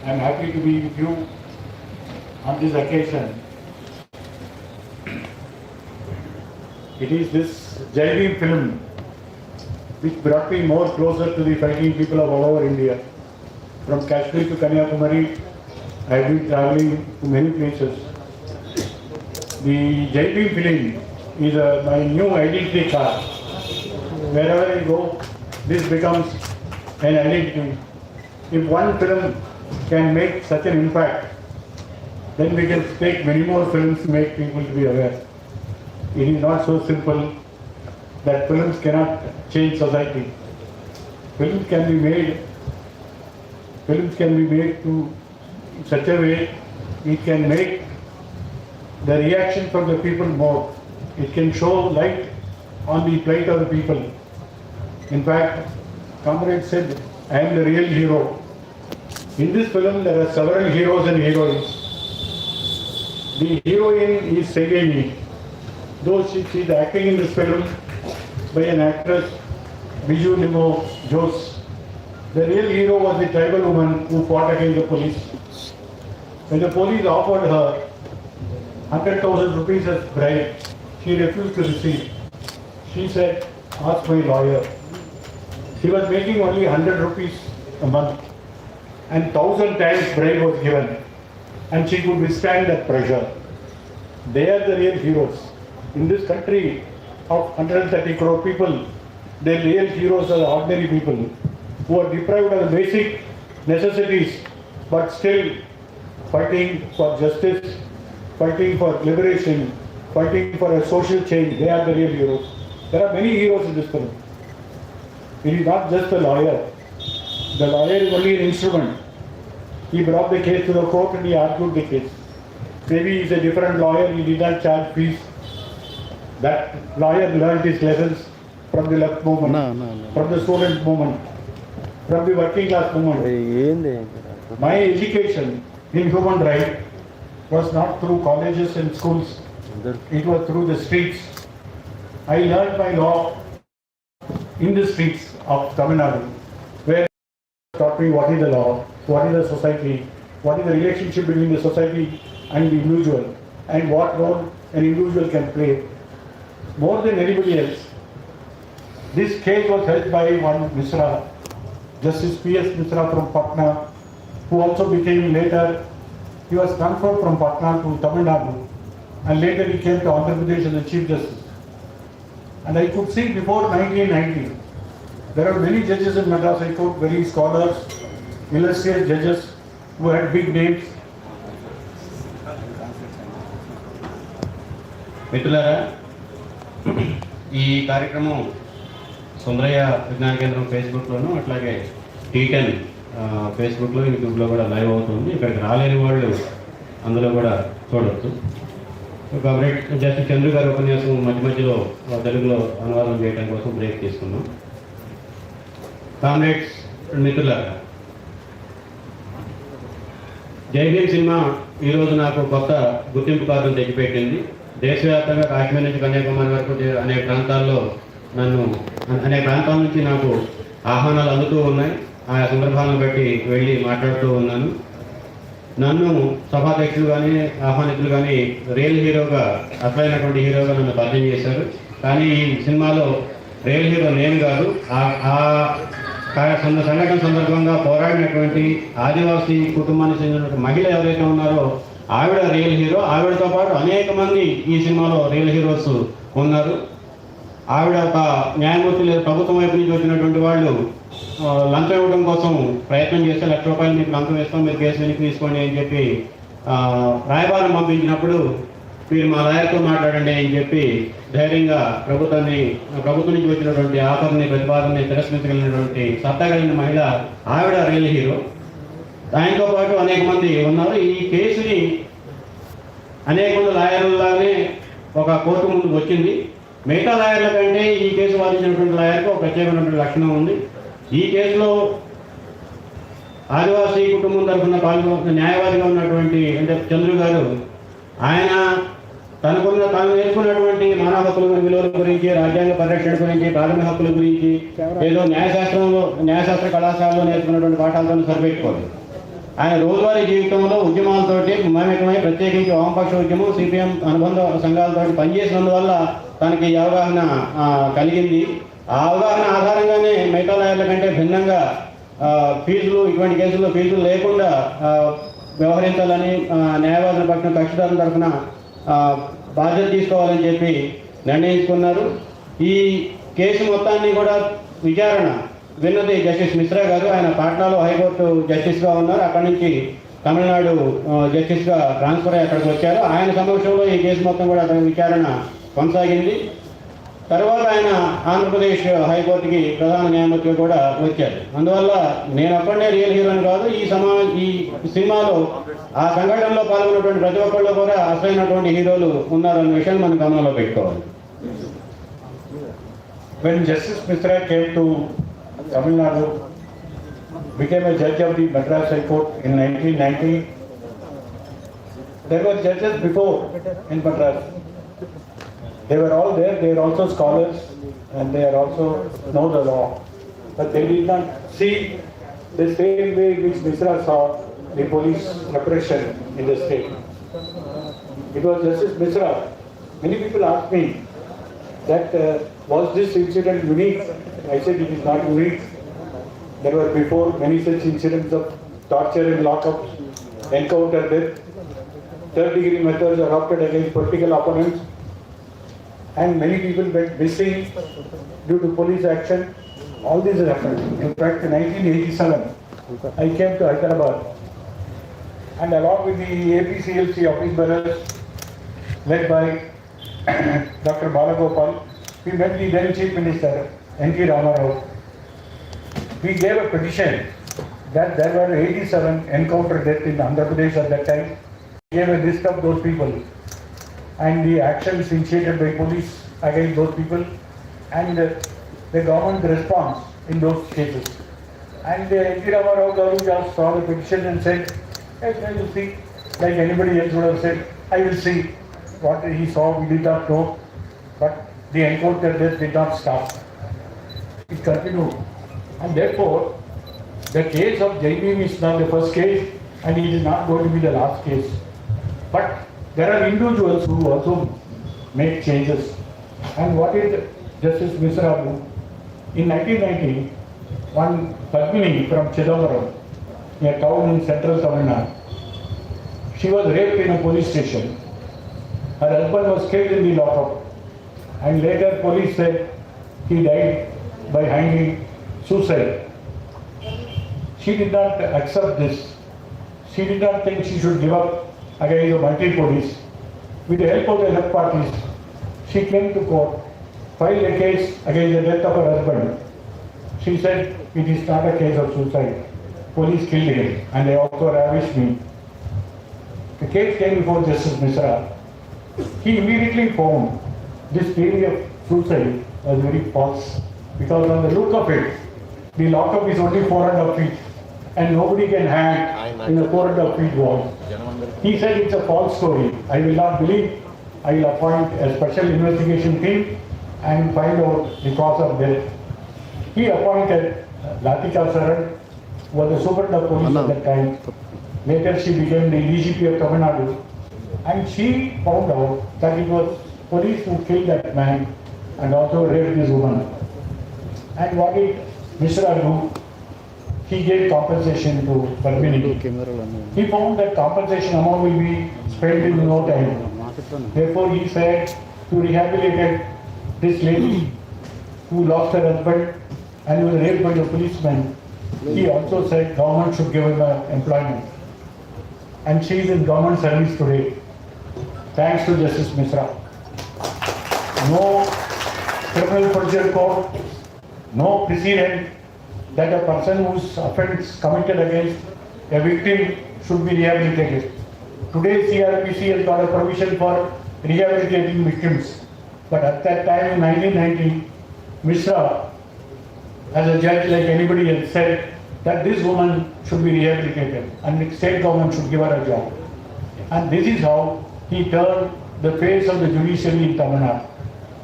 I'm happy to be with you on this occasion. It is this Bhim film which brought me more closer to the fighting people of all over India. From Kashmir to Kanyakumari, I have been traveling to many places. The Bhim film is my new identity card. Wherever I go, this becomes an identity. If one film can make such an impact, then we can make many more films to make people to be aware. It is not so simple that films cannot change society. Films can be made to such a way it can make the reaction from the people more. It can show light on the plight of the people. In fact, comrade said, I am the real hero. In this film, there are several heroes and heroines. The heroine is Segeni, though she is acting in this film by an actress, Biju Nimo Jose. The real hero was the tribal woman who fought against the police. When the police offered her 100,000 rupees as bribe, she refused to receive. She said, ask my lawyer. She was making only 100 rupees a month, and 1,000 times bribe was given, and she could withstand that pressure. They are the real heroes. In this country of 130 crore people, the real heroes are the ordinary people who are deprived of the basic necessities, but still fighting for justice, fighting for liberation, fighting for a social change. They are the real heroes. There are many heroes in this film. It is not just the lawyer. The lawyer is only an instrument. He brought the case to the court and he argued the case. Maybe he is a different lawyer, he did not charge fees. That lawyer learned his lessons from the left movement, from the student movement, from the working class movement. My education in human rights was not through colleges and schools. It was through the streets. I learned my law in the streets of Tamil Nadu, where taught me what is the law, what is the society, what is the relationship between the society and the individual, and what role an individual can play. More than anybody else, this case was held by one Misra, Justice P.S. Misra from Patna, who also became later, he was transferred from Patna to Tamil Nadu, and later he came to Andhra Pradesh as the Chief Justice. And I could see before 1990, there are many judges in Madras High Court, very scholars, illustrious judges who had big names. మిత్రులారా, ఈ కార్యక్రమం సుందరయ్య విజ్ఞాన కేంద్రం ఫేస్బుక్లోను అట్లాగే T10 ఫేస్బుక్లో యూట్యూబ్లో కూడా live అవుతుంది. ఇక్కడికి రాలేని వాళ్ళు అందులో కూడా చూడవచ్చు. కాబట్టి జస్టిస్ చంద్రు గారి ఉపన్యాసం మధ్య మధ్యలో తెలుగులో అనువాదం చేయడం కోసం బ్రేక్ తీసుకున్నాం. కామ్రేడ్స్, మిత్రులారా, భీమ్ సినిమా ఈరోజు నాకు కొత్త గుర్తింపు కార్డును తెచ్చిపెట్టింది. దేశవ్యాప్తంగా కాశ్మీర్ నుంచి కన్యాకుమారి వరకు అనేక ప్రాంతాల నుంచి నాకు ఆహ్వానాలు అందుతూ ఉన్నాయి. ఆయా సందర్భాలను బట్టి వెళ్ళి మాట్లాడుతూ ఉన్నాను. నన్ను సభాధ్యక్షులు కానీ ఆహ్వానితులు కానీ రియల్ హీరోగా, అసలైనటువంటి హీరోగా నన్ను పరిచయం చేశారు. కానీ ఈ సినిమాలో రియల్ హీరో నేను కాదు. సంఘటన సందర్భంగా పోరాడినటువంటి ఆదివాసీ కుటుంబానికి చెందిన మహిళ ఎవరైతే ఉన్నారో ఆవిడ రియల్ హీరో. ఆవిడతో పాటు అనేక మంది ఈ సినిమాలో రియల్ హీరోస్ ఉన్నారు. ఆవిడ ఒక న్యాయమూర్తి లేదా ప్రభుత్వం వైపు నుంచి వచ్చినటువంటి వాళ్ళు లంచం ఇవ్వడం కోసం ప్రయత్నం చేస్తే ₹1,00,000 మీకు లంచం ఇస్తాం, మీరు కేసు వెనక్కి తీసుకోండి అని చెప్పి రాయబారం పంపించినప్పుడు మీరు మా లాయర్తో మాట్లాడండి అని చెప్పి ధైర్యంగా ప్రభుత్వం నుంచి వచ్చినటువంటి ఆఫర్ని, ప్రతిపాదనని తిరస్కరించగలిగినటువంటి సత్తా కలిగిన మహిళ ఆవిడ రియల్ హీరో. ఆయనతో పాటు అనేక మంది ఉన్నారు. ఈ కేసుని అనేక మంది లాయర్లలానే ఒక కోర్టు ముందుకు వచ్చింది. మిగతా లాయర్ల కంటే ఈ కేసు వాదించినటువంటి లాయర్కి ఒక ప్రత్యేకమైనటువంటి లక్షణం ఉంది. ఈ కేసులో ఆదివాసీ కుటుంబం తరఫున న్యాయవాదిగా ఉన్నటువంటి అంటే చంద్రు గారు, ఆయన తాను నేర్చుకున్నటువంటి మానవ హక్కుల విలువల గురించి, రాజ్యాంగ పరిరక్షణ గురించి, ప్రాథమిక హక్కుల గురించి ఏదో న్యాయశాస్త్ర కళాశాలలో నేర్చుకున్నటువంటి పాఠాలతో సరిపెట్టుకోవాలి. ఆయన రోజువారీ జీవితంలో ఉద్యమాలతోటి మమేకమై ప్రత్యేకించి వామపక్ష ఉద్యమం సిపిఎం అనుబంధ సంఘాలతో పనిచేసినందువల్ల తనకి ఈ అవగాహన కలిగింది. ఆ అవగాహన ఆధారంగానే మిగతా లాయర్ల కంటే భిన్నంగా ఫీజులు ఇటువంటి కేసుల్లో ఫీజులు లేకుండా వ్యవహరించాలని న్యాయవాదుల పక్షం కక్షిదారుల తరఫున బాధ్యత తీసుకోవాలని చెప్పి నిర్ణయించుకున్నారు. ఈ కేసు మొత్తాన్ని కూడా విచారణ విన్నది జస్టిస్ మిశ్రా గారు. ఆయన పాట్నాలో హైకోర్టు జస్టిస్గా ఉన్నారు. అక్కడి నుంచి తమిళనాడు జస్టిస్గా ట్రాన్స్ఫర్ అయ్యి అక్కడికి వచ్చారు. ఆయన సమక్షంలో ఈ కేసు మొత్తం కూడా అతని విచారణ కొనసాగింది. తర్వాత ఆయన ఆంధ్రప్రదేశ్ హైకోర్టుకి ప్రధాన న్యాయమూర్తిగా కూడా వచ్చారు. అందువల్ల నేను ఒక్కడే రియల్ హీరోని కాదు. ఈ సినిమాలో ఆ సంఘటనలో పాల్గొన్నటువంటి ప్రతి ఒక్కళ్ళు కూడా అసలైనటువంటి హీరోలు ఉన్నారన్న విషయాన్ని మనం గమనంలో పెట్టుకోవాలి. When Justice Mishra came to Tamil Nadu, became a judge of the Madras High Court in 1990, there were judges before in Madras. They were all there. They are also scholars and they are also know the law, but they did not see the same way which Mishra saw the police repression in the state. It was Justice Mishra. Many people ask me that was this incident unique? I said it is not unique. There were before many such incidents of torture in lockups, encounter death, third degree methods adopted against political opponents, and many people went missing due to police action. All these have happened. In fact, in 1987, I came to Hyderabad, and along with the APCLC office bearers led by Dr. Balagopal, we met the then Chief Minister, N.T. Ramarao. We gave a petition that there were 87 encounter deaths in Andhra Pradesh at that time. We gave a list of those people and the actions initiated by police against those people and the government response in those cases. And N.T. Ramarao just saw the petition and said, yes, I will see, like anybody else would have said, I will see. What he saw, we did not know, but the encounter death did not stop. It continued. And therefore, the case of Bhim is not the first case and it is not going to be the last case. But there are individuals who also make changes. And what did Justice Mishra do? In 1990, one Padmini from Chidambaram, a town in central Tamil Nadu, she was raped in a police station. Her husband was killed in the lockup. And later police said he died by hanging, suicide. She did not accept this. She did not think she should give up against the multi-police. With the help of the left parties, she came to court, filed a case against the death of her husband. She said it is not a case of suicide. Police killed him and they also ravished me. The case came before Justice Mishra. He immediately found this theory of suicide was very false because on the look of it, the lockup is only 4.5 feet and nobody can hang in a 4.5 feet wall. He said it's a false story. I will not believe. I will appoint a special investigation team and find out the cause of death. He appointed Latika Saran, who was the superintendent of police at that time. Later she became the DGP of Tamil Nadu. And she found out that it was police who killed that man and also raped this woman. And what did Mishra do? He gave compensation to Padmini. He found that compensation amount will be spent in no time. Therefore he said to rehabilitate this lady who lost her husband and was raped by the policeman. He also said government should give her employment. And she is in government service today. Thanks to Justice Mishra. No criminal procedure code, no precedent that a person whose offence committed against a victim should be rehabilitated. Today CRPC has got a provision for rehabilitating victims. But at that time in 1990, Mishra, as a judge like anybody else, said that this woman should be rehabilitated and the state government should give her a job. And this is how he turned the face of the judiciary in Tamil Nadu.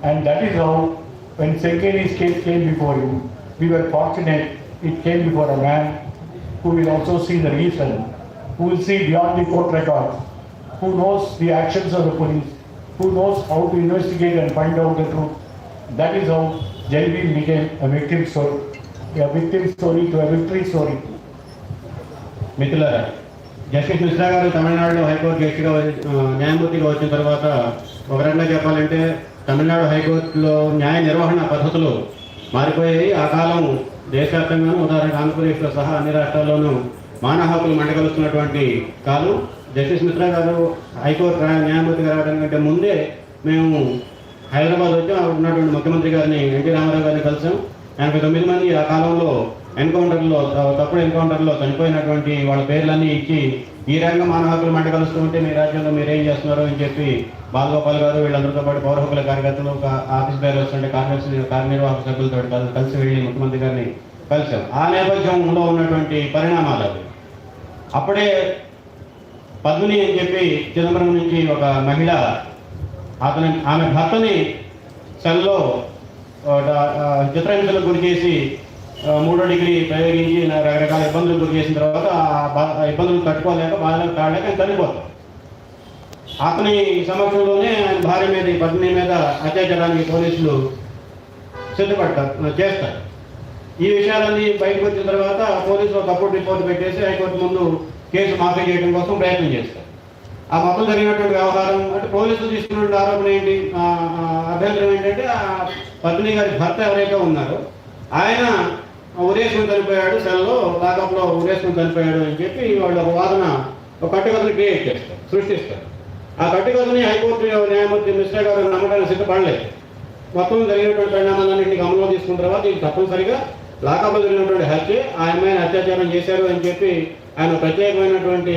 And that is how, when Senkeni's case came before him, we were fortunate it came before a man who will also see the reason who will see beyond the court records, who knows the actions of the police, who knows how to investigate and find out the truth. That is how Bhim became a victim story to a victory story. మిత్రులారా, justice Mishra గారు తమిళనాడులో high court జడ్జిగా న్యాయమూర్తిగా వచ్చిన తర్వాత ఒక రకంగా చెప్పాలంటే తమిళనాడు హైకోర్టులో న్యాయ నిర్వహణ పద్ధతులు మారిపోయాయి. ఆ కాలం దేశవ్యాప్తంగాను, ఉదాహరణకు ఆంధ్రప్రదేశ్లో సహా అన్ని రాష్ట్రాల్లోనూ మానవ హక్కులు మంటగలుస్తున్నటువంటి కాలం. జస్టిస్ మిశ్రా గారు హైకోర్టు న్యాయమూర్తిగా రావడం కంటే ముందే మేము హైదరాబాద్ వచ్చి ఉన్నటువంటి ముఖ్యమంత్రి గారిని ఎన్టీ రామారావు గారిని కలిసాం. 89 మంది ఆ కాలంలో తప్పుడు ఎన్కౌంటర్లో చనిపోయినటువంటి వాళ్ళ పేర్లన్నీ ఇచ్చి ఈ రంగ మానవ హక్కులు మంట కలుస్తూ ఉంటే మీ రాజ్యంలో మీరేం చేస్తున్నారు అని చెప్పి బాలగోపాల్ గారు వీళ్ళందరితో పాటు పౌర హక్కుల కార్యకర్తలు, ఆఫీస్ బేరర్స్ అంటే కార్యనిర్వాహక సభ్యులతో కలిసి వెళ్ళి ముఖ్యమంత్రి గారిని కలిసాం. ఆ నేపథ్యంలో ఉన్నటువంటి పరిణామాలు అవి. అప్పుడే పద్మిని అని చెప్పి చిదంబరం నుంచి ఒక మహిళ ఆమె భర్తని సెల్లో చిత్రహింసలకు గురి చేసి 3వ డిగ్రీ ప్రయోగించి రకరకాల ఇబ్బందులకు గురి చేసిన తర్వాత ఆ ఇబ్బందులు తట్టుకోలేక బాధలకు తాడలేక ఆయన చనిపోతాం. అతని సమక్షంలోనే ఆయన భార్య మీద, ఈ పత్ని మీద అత్యాచారానికి పోలీసులు చేస్తారు. ఈ విషయాలన్నీ బయటకు వచ్చిన తర్వాత పోలీసులు తప్పుడు రిపోర్ట్ పెట్టేసి హైకోర్టు ముందు కేసు మాఫీ చేయడం కోసం ప్రయత్నం చేస్తారు. ఆ మొత్తం జరిగినటువంటి వ్యవహారం అంటే పోలీసులు తీసుకున్న ఆరోపణ ఏంటి, అభ్యంతరం ఏంటంటే ఆ పద్మిని గారి భర్త ఎవరైతే ఉన్నారో ఆయన ఉరేసుకుని చనిపోయాడు, సెల్లో లాకప్లో ఉరేసుకుని చనిపోయాడు అని చెప్పి వాళ్ళ వాదన ఒక కట్టుకథను క్రియేట్ చేస్తారు, సృష్టిస్తారు. ఆ కట్టుకథని హైకోర్టు న్యాయమూర్తి మిశ్రా గారు నమ్మకానికి సిద్ధపడలేదు. మొత్తం జరిగినటువంటి పరిణామాలన్నింటినీ గమనంలో తీసుకున్న తర్వాత ఇది తప్పనిసరిగా లాకప్లో జరిగినటువంటి హత్య, ఆ అమ్మాయిని అత్యాచారం చేశారు అని చెప్పి ఆయన ప్రత్యేకమైనటువంటి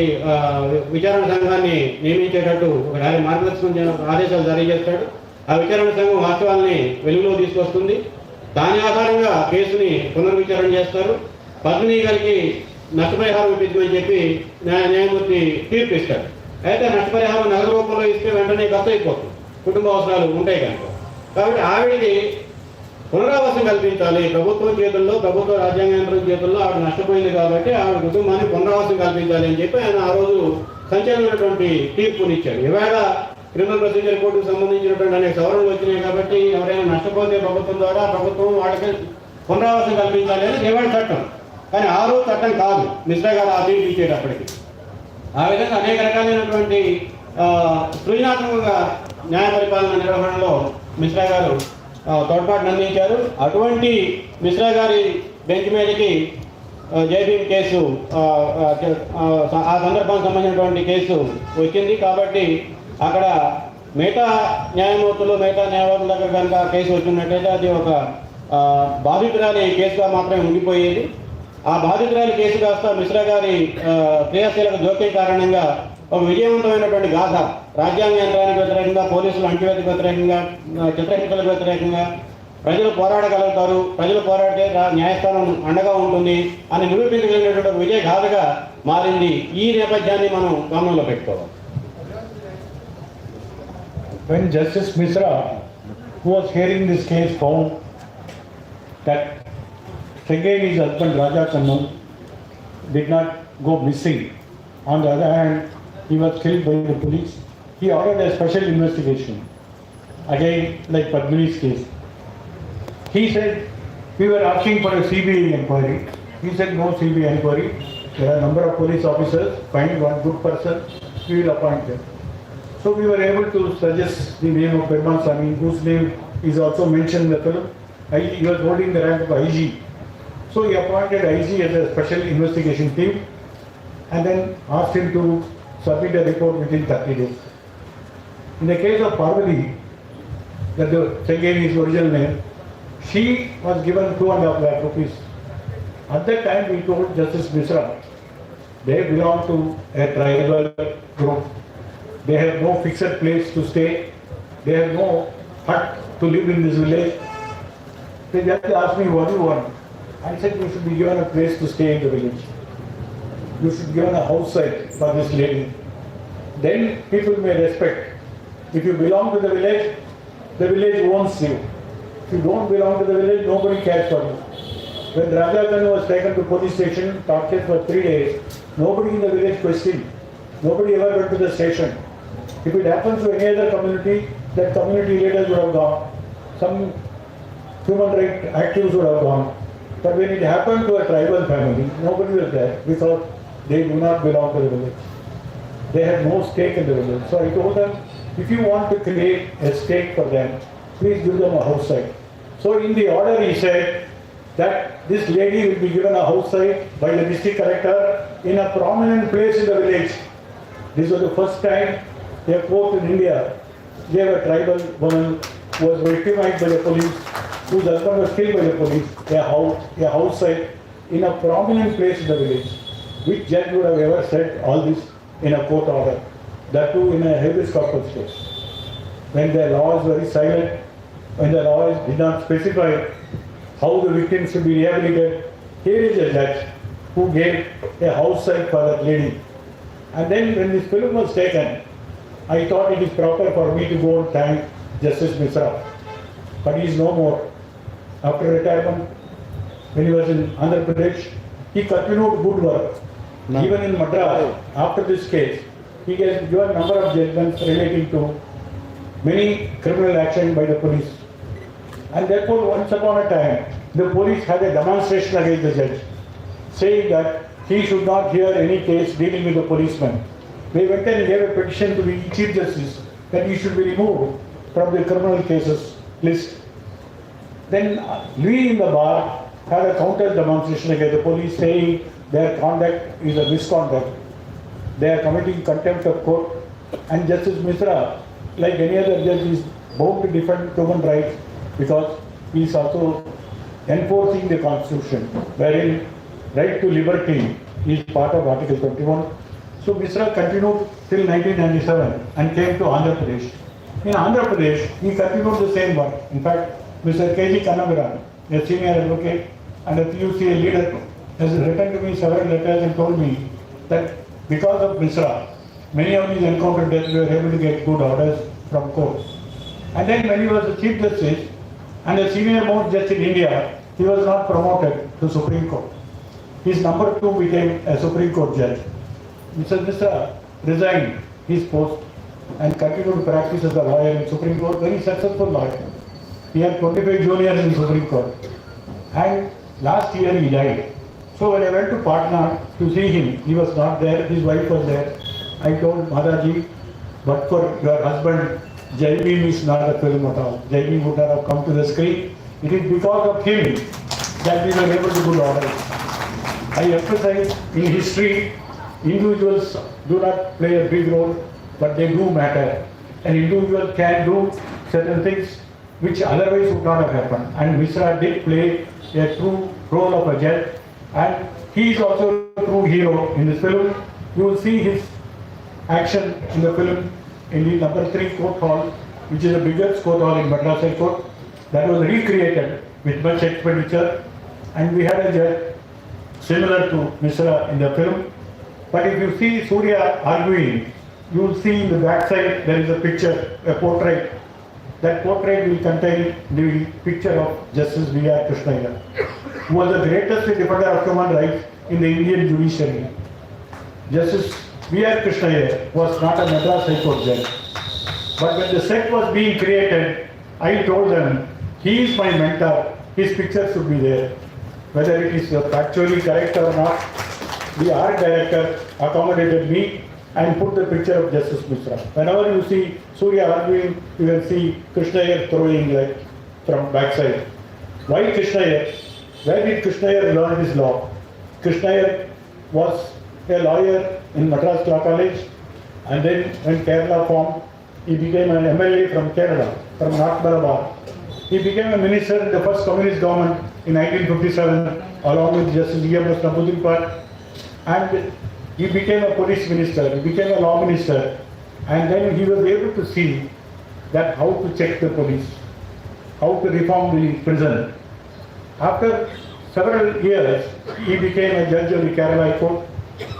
విచారణ సంఘాన్ని నియమించేటట్టు ఒక మార్గదర్శకం ఆదేశాలు జారీ చేస్తాడు. ఆ విచారణ సంఘం వాస్తవాల్ని వెలుగులో తీసుకొస్తుంది. దాని ఆధారంగా కేసుని పునర్విచారణ చేస్తారు. పద్మిని గారికి నష్టపరిహారం ఇప్పించమని చెప్పి న్యాయమూర్తి తీర్పు ఇస్తాడు. అయితే నష్టపరిహారం నగదు రూపంలో ఇస్తే వెంటనే ఖర్చు అయిపోతుంది, కుటుంబ అవసరాలు ఉంటాయి కనుక. కాబట్టి ఆవిడకి పునరావాసం కల్పించాలి. ప్రభుత్వం చేతుల్లో, ప్రభుత్వ రాజ్యాంగ చేతుల్లో ఆవిడ నష్టపోయింది కాబట్టి ఆవిడ కుటుంబాన్ని పునరావాసం కల్పించాలి అని చెప్పి ఆయన ఆ రోజు సంచలనమైనటువంటి తీర్పునిచ్చాడు. ఇవాళ క్రిమినల్ ప్రొసీజర్ కోర్టుకు సంబంధించినటువంటి అనేక సవరణలు వచ్చినాయి కాబట్టి ఎవరైనా నష్టపోతే ప్రభుత్వం ద్వారా ప్రభుత్వం వాళ్ళకి పునరావాసం కల్పించాలి అని ఇవాళ చట్టం. కానీ ఆ రోజు చట్టం కాదు, మిశ్రా గారు ఆ తీర్పు ఇచ్చేటప్పటికి. ఆ విధంగా అనేక రకాలైనటువంటి సృజనాత్మకంగా న్యాయ పరిపాలన నిర్వహణలో మిశ్రా గారు తోడ్పాటును అందించారు. అటువంటి మిశ్రా గారి బెంచ్ మీదకి భీమ్ కేసు, ఆ సందర్భానికి సంబంధించినటువంటి కేసు వచ్చింది. కాబట్టి అక్కడ మిగతా న్యాయమూర్తులు, మిగతా న్యాయవాదుల దగ్గర కనుక కేసు వచ్చినట్టయితే అది ఒక బాధితురాలి కేసుగా మాత్రమే ఉండిపోయేది. ఆ బాధితురాలి కేసు కాస్త మిశ్రా గారి క్రియాశీలక జోక్యం కారణంగా ఒక విజయవంతమైనటువంటి గాథ, రాజ్యాంగ యంత్రానికి వ్యతిరేకంగా, పోలీసులు అంటువ్యాధికి వ్యతిరేకంగా, చిత్రహింసలకు వ్యతిరేకంగా ప్రజలు పోరాడగలుగుతారు, ప్రజలు పోరాడితే న్యాయస్థానం అండగా ఉంటుంది అని నిరూపించగలిగినటువంటి విజయ గాథగా మారింది. ఈ నేపథ్యాన్ని మనం గమనంలో పెట్టుకోవాలి. When Justice Mishra, who was hearing this case, found that Sengeni's husband Raja Kannam did not go missing, on the other hand, he was killed by the police, he ordered a special investigation. Again, like Padmini's case. He said, we were asking for a CBI inquiry. He said, no CBI inquiry. There are a number of police officers, find one good person, we will appoint them. So we were able to suggest the name of Perumal Swami, whose name is also mentioned in the film. He was holding the rank of IG. So he appointed IG as a special investigation team and then asked him to submit a report within 30 days. In the case of Parvati, that the Sengeni's original name, she was given 2.5 lakh rupees. At that time we told Justice Mishra, they belong to a tribal group. They have no fixed place to stay. They have no hut to live in this village. They just asked me, what do you want? I said, you should be given a place to stay in the village. You should be given a house site for this lady. Then people may respect. If you belong to the village owns you. If you don't belong to the village, nobody cares for you. When Raja Khan was taken to police station, tortured for 3 days, nobody in the village questioned. Nobody ever went to the station. If it happens to any other community, that community leaders would have gone. Some human rights activists would have gone. But when it happened to a tribal family, nobody was there because they do not belong to the village. They had no stake in the village. So I told them, if you want to create a stake for them, please give them a house site. So in the order he said that this lady will be given a house site by the district collector in a prominent place in the village. This was the first time a court in India gave a tribal woman who was victimized by the police, whose husband was killed by the police, a house site in a prominent place in the village. Which judge would have ever said all this in a court order? That too in a habeas corpus case. When the law is very silent, when the law did not specify how the victims should be rehabilitated, here is a judge who gave a house site for that lady. And then when this film was taken, I thought it is proper for me to go and thank Justice Misra. But he is no more. After retirement, when he was in Andhra Pradesh, he continued good work. No. Even in Madras, after this case, he has given a number of judgments relating to many criminal action by the police. And therefore, once upon a time, the police had a demonstration against the judge, saying that he should not hear any case dealing with the policeman. They went and gave a petition to the Chief Justice that he should be removed from the criminal cases list. Then we in the bar had a counter demonstration against the police, saying their conduct is a misconduct. They are committing contempt of court, and Justice Misra, like any other judge, is bound to defend human rights because he is also enforcing the Constitution, wherein right to liberty is part of Article 21. So Misra continued till 1997 and came to Andhra Pradesh. In Andhra Pradesh, he continued the same work. In fact, Mr. K.G. Kannavaran, a senior advocate and a PUCA leader, has written to me several letters and told me that because of Misra, many of these encountered deaths were able to get good orders from courts. And then when he was the Chief Justice and a senior most judge in India, he was not promoted to Supreme Court. His number 2 became a Supreme Court judge. Mr. Misra resigned his post and continued to practice as a lawyer in Supreme Court, very successful lawyer. He had 25 juniors in Supreme Court. And last year he died. So when I went to Patna to see him, he was not there, his wife was there. I told Madaji, but for your husband, Jai Bhim is not a film at all. Jai Bhim would not have come to the screen. It is because of him that we were able to do orders. I emphasize in history, individuals do not play a big role, but they do matter. An individual can do certain things which otherwise would not have happened. And Misra did play a true role of a judge, and he is also a true hero in this film. You will see his action in the film in the number 3 court hall, which is the biggest court hall in Madras High Court, that was recreated with much expenditure, and we had a judge similar to Misra in the film. But if you see Surya arguing, you will see in the backside there is a picture, a portrait. That portrait will contain the picture of Justice V.R. Krishnaiah, who was the greatest defender of human rights in the Indian judiciary. Justice V.R. Krishnaiah was not a Madras High Court judge. But when the set was being created, I told them, he is my mentor, his picture should be there. Whether it is factually correct or not, the art director accommodated me and put the picture of Justice Misra. Whenever you see Surya arguing, you can see Krishnaiah throwing like from backside. Why Krishnaiah? Where did Krishnaiah learn his law? Krishnaiah was a lawyer in Madras Law College, and then when Kerala formed, he became an MLA from Kerala, from North Malabar. He became a minister in the first communist government in 1957, along with Justice E.M.S. Namboodiripad, and he became a police minister, he became a law minister, and then he was able to see that how to check the police, how to reform the prison. After several years, he became a judge of the Kerala High Court.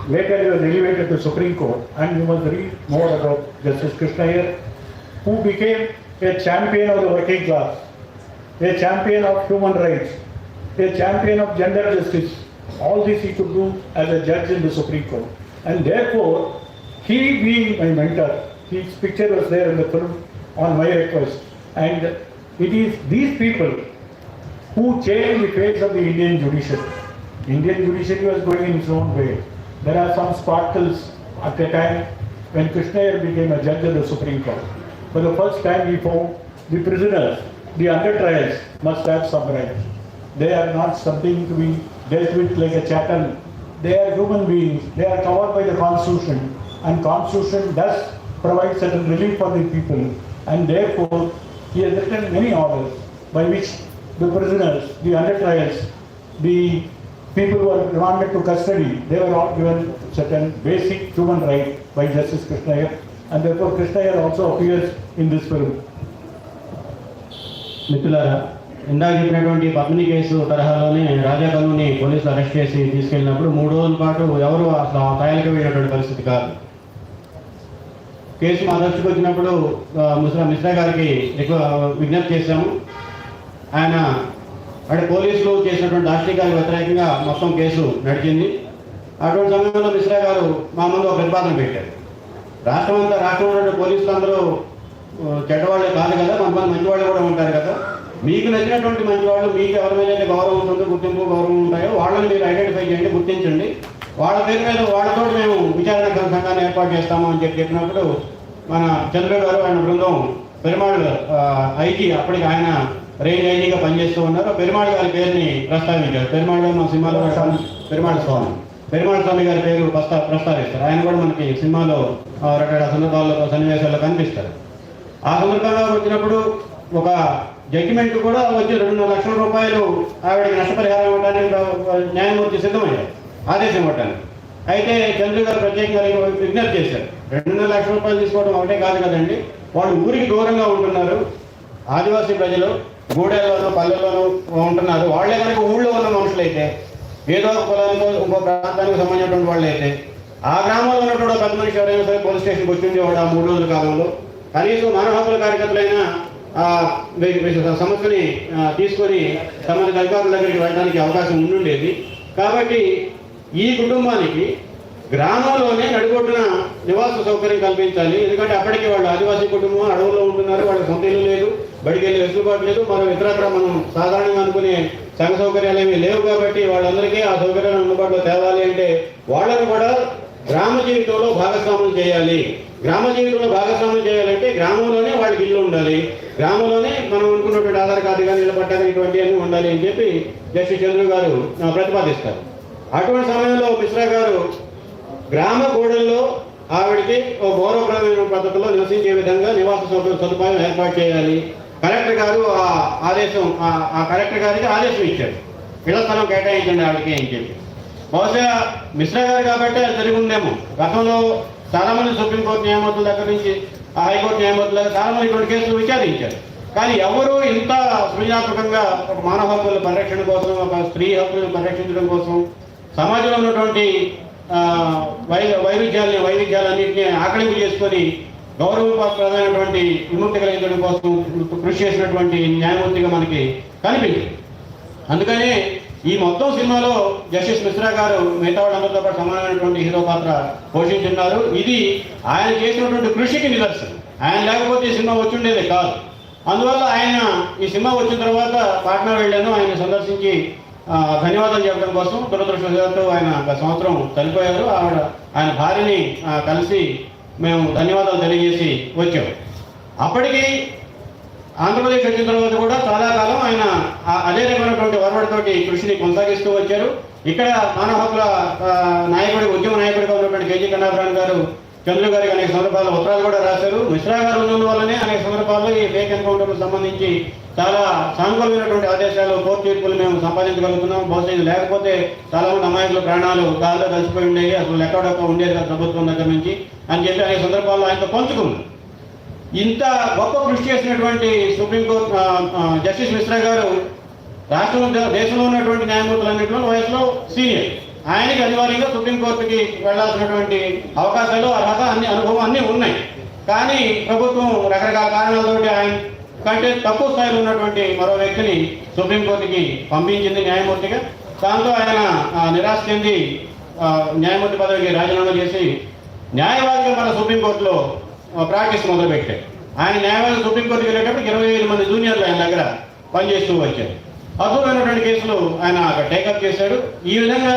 Later he was elevated to Supreme Court, and you must read more about Justice Krishnaiah, who became a champion of the working class, a champion of human rights, a champion of gender justice. All this he could do as a judge in the Supreme Court. And therefore, he being my mentor, his picture was there in the film on my request. And it is these people who changed the face of the Indian judiciary. Indian judiciary was going in its own way. There are some sparkles at the time when Krishna became a judge of the Supreme Court. For the first time he found the prisoners, the under trials must have some rights. They are not something to be dealt with like a chattel. They are human beings. They are covered by the Constitution, and Constitution does provide certain relief for the people. And therefore, he has written many orders by which the prisoners, the under trials, the people who are remanded to custody, they were all given certain basic human right by Justice Krishna, and therefore Krishna also appears in this film. మిత్రులారా, ఇందాక చెప్పినటువంటి Padmini case తరహాలోనే రాజాకల్లుని పోలీసులు arrest చేసి తీసుకెళ్ళినప్పుడు 3 రోజుల పాటు ఎవరు అసలు ఆ తాయలకి వెళ్ళినటువంటి పరిస్థితి కాదు. కేసు మా దృష్టికి వచ్చినప్పుడు మిశ్రా గారికి ఎక్కువ విజ్ఞప్తి చేశాము. ఆయన అంటే పోలీసులు చేసినటువంటి దాష్టికాలకు వ్యతిరేకంగా మొత్తం కేసు నడిచింది. అటువంటి సమయంలో మిశ్రా గారు మా ముందు ఒక ప్రతిపాదన పెట్టారు. రాష్ట్రంలో ఉన్నటువంటి పోలీసులు అందరూ చెడ్డవాళ్ళే కాదు కదా, కొంతమంది మంచివాళ్ళు కూడా ఉంటారు కదా, మీకు నచ్చినటువంటి మంచివాళ్ళు, మీకు ఎవరి మీద అయితే గౌరవం ఉంటుందో, గుర్తింపు గౌరవం ఉంటాయో వాళ్ళని మీరు ఐడెంటిఫై చేయండి, గుర్తించండి, వాళ్ళ పేరు మీద వాళ్ళతో మేము విచారణ సంఘాన్ని ఏర్పాటు చేస్తాము అని చెప్పినప్పుడు మన చంద్రు గారు ఆయన బృందం పెరుమాళ్ ఐజీ, అప్పటికి ఆయన రేంజ్ ఐజీగా పనిచేస్తూ ఉన్నారు, పెరుమాళ్ గారి పేరుని ప్రస్తావించారు. పెరుమాళ్ గారు మన సినిమాలో పెరుమాళ్ స్వామి గారి పేరు ప్రస్తావిస్తారు. ఆయన కూడా మనకి సినిమాలో రకరకాల సందర్భాల్లో సన్నివేశాల్లో కనిపిస్తారు. ఆ సందర్భంగా వచ్చినప్పుడు ఒక జడ్జిమెంట్ కూడా వచ్చి 2.5 లక్షల రూపాయలు ఆవిడకి నష్టపరిహారం ఇవ్వడానికి న్యాయమూర్తి సిద్ధమయ్యారు, ఆదేశం ఇవ్వటానికి. అయితే చంద్రు గారు ప్రత్యేకంగా విజ్ఞప్తి చేశారు, 2.5 లక్షల రూపాయలు తీసుకోవడం ఒకటే కాదు కదండి, వాళ్ళు ఊరికి దూరంగా ఉంటున్నారు, ఆదివాసీ ప్రజలు గూడెల్లోనూ పల్లెల్లోనూ ఉంటున్నారు, వాళ్ళే కనుక ఊళ్ళో ఉన్న మనుషులైతే, ఏదో ఒక పొలానికో ఇంకో ప్రాంతానికి సంబంధించినటువంటి వాళ్ళు అయితే, ఆ గ్రామంలో ఉన్నటువంటి పెద్ద మనిషి ఎవరైనా సరే పోలీస్ స్టేషన్కి వచ్చిండేవాడు ఆ 3 రోజుల కాలంలో. కనీసం మానవ హక్కుల కార్యకర్తలైనా సమస్యని తీసుకొని సంబంధిత అధికారుల దగ్గరికి వెళ్ళడానికి అవకాశం ఉండుండేది. కాబట్టి ఈ కుటుంబానికి గ్రామంలోనే నడిగొడ్డున నివాస సౌకర్యం కల్పించాలి. ఎందుకంటే అప్పటికి వాళ్ళు ఆదివాసీ కుటుంబం, అడవుల్లో ఉంటున్నారు, వాళ్ళకి సొంత ఇల్లు లేదు, బడికి వెళ్ళి వెసులుబాటు లేదు, మనం ఇతరత్ర మనం సాధారణంగా అనుకునే సంఘ సౌకర్యాలు ఏమీ లేవు. కాబట్టి వాళ్ళందరికీ ఆ సౌకర్యాలను అందుబాటులో తేవాలి అంటే వాళ్ళని కూడా గ్రామ జీవితంలో భాగస్వామ్యం చేయాలి. గ్రామ జీవితంలో భాగస్వామ్యం చేయాలంటే గ్రామంలోనే వాళ్ళకి ఇల్లు ఉండాలి, గ్రామంలోనే మనం అనుకున్నటువంటి ఆధార్ కార్డు కానీ ఇళ్ళ పట్టాలు ఇటువంటివన్నీ ఉండాలి అని చెప్పి జస్టిస్ చంద్రు గారు ప్రతిపాదిస్తారు. అటువంటి సమయంలో మిశ్రా గారు గ్రామ గూడల్లో ఆవిడికి ఒక గౌరవప్రదమైన పద్ధతిలో నివసించే విధంగా నివాస సదుపాయం ఏర్పాటు చేయాలి. కలెక్టర్ గారు ఆ కలెక్టర్ గారికి ఆదేశం ఇచ్చారు, ఇళ్ల స్థలం కేటాయించండి ఆవిడకి అని చెప్పి. బహుశా మిశ్రా గారు కాబట్టి అది జరిగి ఉందేమో. గతంలో చాలామంది సుప్రీంకోర్టు న్యాయమూర్తుల దగ్గర నుంచి హైకోర్టు న్యాయమూర్తుల దగ్గర చాలామంది ఇటువంటి కేసులు విచారించారు. కానీ ఎవరు ఇంత సృజనాత్మకంగా ఒక మానవ హక్కుల పరిరక్షణ కోసం, ఒక స్త్రీ హక్కులను పరిరక్షించడం కోసం, సమాజంలో ఉన్నటువంటి వైవిధ్యాలన్నింటినీ ఆకలింపు చేసుకొని గౌరవప్రదమైనటువంటి విముక్తి కలిగించడం కోసం కృషి చేసినటువంటి న్యాయమూర్తిగా మనకి కనిపించింది. అందుకనే ఈ మొత్తం సినిమాలో జస్టిస్ మిశ్రా గారు మిగతా వాళ్ళందరితో పాటు సమానమైనటువంటి హీరో పాత్ర పోషించున్నారు. ఇది ఆయన చేసినటువంటి కృషికి నిదర్శనం. ఆయన లేకపోతే ఈ సినిమా వచ్చి ఉండేది కాదు. అందువల్ల ఆయన ఈ సినిమా వచ్చిన తర్వాత పాట్నా వెళ్ళాను, ఆయన సందర్శించి ధన్యవాదాలు చెప్పడం కోసం. దురదృష్టవశాత్తు ఆయన గత సంవత్సరం చనిపోయారు. ఆయన భార్యని కలిసి మేము ధన్యవాదాలు తెలియజేసి వచ్చాము. అప్పటికి ఆంధ్రప్రదేశ్ వచ్చిన తర్వాత కూడా చాలా కాలం ఆయన అదే రకమైనటువంటి వరవడితోటి కృషిని కొనసాగిస్తూ వచ్చారు. ఇక్కడ మానవ హక్కుల ఉద్యమ నాయకుడిగా ఉన్నటువంటి కేజీ కన్నాభరణ్ గారు చంద్రు గారికి అనేక సందర్భాల్లో ఉత్తరాలు కూడా రాశారు. మిశ్రా గారు ఉన్నందువల్లనే అనేక సందర్భాల్లో ఈ ఫేక్ ఎన్కౌంటర్కు సంబంధించి చాలా సానుకూలమైనటువంటి ఆదేశాలు, కోర్టు తీర్పులు మేము సంపాదించగలుగుతున్నాం. బహుశా ఇది లేకపోతే చాలామంది అమాయకుల ప్రాణాలు గాల్లో కలిసిపోయి ఉండేవి, అసలు లెక్కడొక్క ఉండేది కదా ప్రభుత్వం దగ్గర నుంచి అని చెప్పి అనేక సందర్భాల్లో ఆయనతో పంచుకున్నాం. ఇంత గొప్ప కృషి చేసినటువంటి సుప్రీంకోర్టు జస్టిస్ మిశ్రా గారు దేశంలో ఉన్నటువంటి న్యాయమూర్తులన్నింటిలో వయసులో సీనియర్. ఆయనకి అనివార్యంగా సుప్రీంకోర్టుకి వెళ్లాల్సినటువంటి అవకాశాలు, అర్హత, అనుభవం అన్నీ ఉన్నాయి. కానీ ప్రభుత్వం రకరకాల కారణాలతోటి కంటే తక్కువ స్థాయిలో ఉన్నటువంటి మరో వ్యక్తిని సుప్రీంకోర్టుకి పంపించింది న్యాయమూర్తిగా. దాంతో ఆయన నిరాశ చెంది న్యాయమూర్తి పదవికి రాజీనామా చేసి న్యాయవాదిగా మన సుప్రీంకోర్టులో ప్రాక్టీస్ మొదలుపెట్టాడు. ఆయన న్యాయవాది సుప్రీంకోర్టుకి వెళ్ళేటప్పుడు 20,000 మంది జూనియర్లు ఆయన దగ్గర పనిచేస్తూ వచ్చారు. అద్భుతమైనటువంటి కేసులు ఆయన అక్కడ టేకప్ చేశాడు. ఈ విధంగా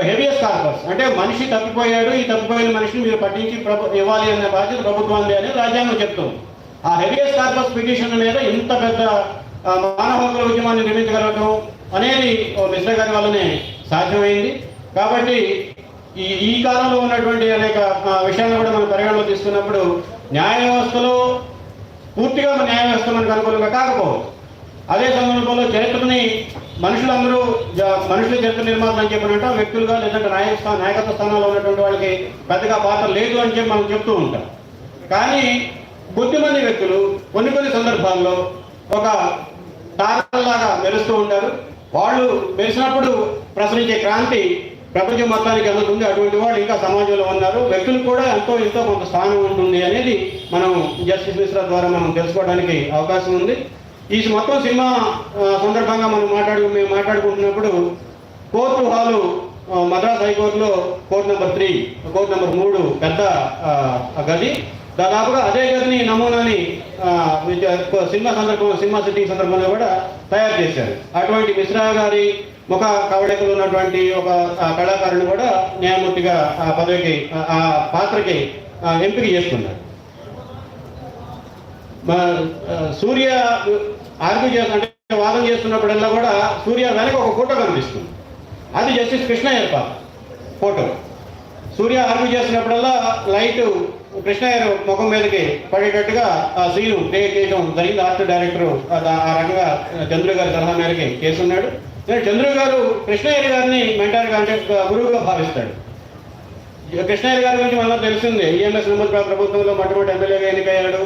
హెవియస్ కార్పస్ అంటే మనిషి తప్పిపోయాడు, ఈ తప్పిపోయిన మనిషిని మీరు పట్టించి ఇవ్వాలి అనే బాధ్యత ప్రభుత్వాన్ని అని రాజ్యాంగం చెప్తుంది. ఆ హెవియస్ కార్పస్ పిటిషన్ మీద ఇంత పెద్ద మానవ హక్కుల ఉద్యమాన్ని నిర్మించగలగడం అనేది మిశ్రా గారి వల్లనే సాధ్యమైంది. కాబట్టి ఈ కాలంలో ఉన్నటువంటి అనేక విషయాలను కూడా మనం పరిగణలో తీసుకున్నప్పుడు న్యాయ వ్యవస్థలో పూర్తిగా న్యాయ వ్యవస్థ మనకు అనుకూలంగా కాకపోవచ్చు. అదే సందర్భంలో చరిత్రని మనుషుల చరిత్ర నిర్మాణం అని చెప్పినట్టు వ్యక్తులుగా లేదంటే నాయకత్వ స్థానాల్లో ఉన్నటువంటి వాళ్ళకి పెద్దగా పాత్ర లేదు అని చెప్పి మనం చెప్తూ ఉంటాం. కానీ కొద్దిమంది వ్యక్తులు కొన్ని సందర్భాల్లో ఒక తారలాగా మెరుస్తూ ఉంటారు. వాళ్ళు మెరిసినప్పుడు ప్రసరించే క్రాంతి ప్రపంచం మొత్తానికి అందుతుంది. అటువంటి వాళ్ళు ఇంకా సమాజంలో ఉన్నారు. వ్యక్తులు కూడా ఎంతో కొంత స్థానం ఉంటుంది అనేది మనం జస్టిస్ మిశ్రా ద్వారా మనం తెలుసుకోవడానికి అవకాశం ఉంది. ఈ మొత్తం సినిమా సందర్భంగా మేము మాట్లాడుకుంటున్నప్పుడు కోర్టు హాలు మద్రాస్ హైకోర్టులో కోర్టు నెంబర్ 3, కోర్టు నెంబర్ 3 పెద్ద గది. దాదాపుగా అదే గదిని నమూనాని సినిమా సిట్టింగ్ సందర్భంలో కూడా తయారు చేశారు. అటువంటి మిశ్రా గారి ముఖ కవళికలు ఉన్నటువంటి ఒక కళాకారుని కూడా న్యాయమూర్తిగా ఆ పదవికి ఆ పాత్రకి ఎంపిక చేసుకున్నారు. సూర్య ఆర్గ్యూ అంటే వాదన చేస్తున్నప్పుడల్లా కూడా సూర్య వెనక ఒక ఫోటో కనిపిస్తుంది. అది జస్టిస్ కృష్ణయ్యర్ ఫోటో. సూర్య ఆర్గ్యూ చేస్తున్నప్పుడల్లా లైట్ కృష్ణయ్యర్ ముఖం మీదకి పడేటట్టుగా ఆ సీను క్రియేట్ చేయడం జరిగింది. ఆర్ట్ డైరెక్టర్ ఆ రకంగా చంద్రు గారి సలహా మేరకి చేస్తున్నాడు. చంద్రు గారు కృష్ణయ్యర్ గారిని మెంటార్గా అంటే గురువుగా భావిస్తాడు. కృష్ణయ్య గారి గురించి మనకు తెలిసిందే. ఈఎంఎస్ నమ్మకరావు ప్రభుత్వంలో మొట్టమొదటి ఎమ్మెల్యేగా ఎన్నికయ్యాడు.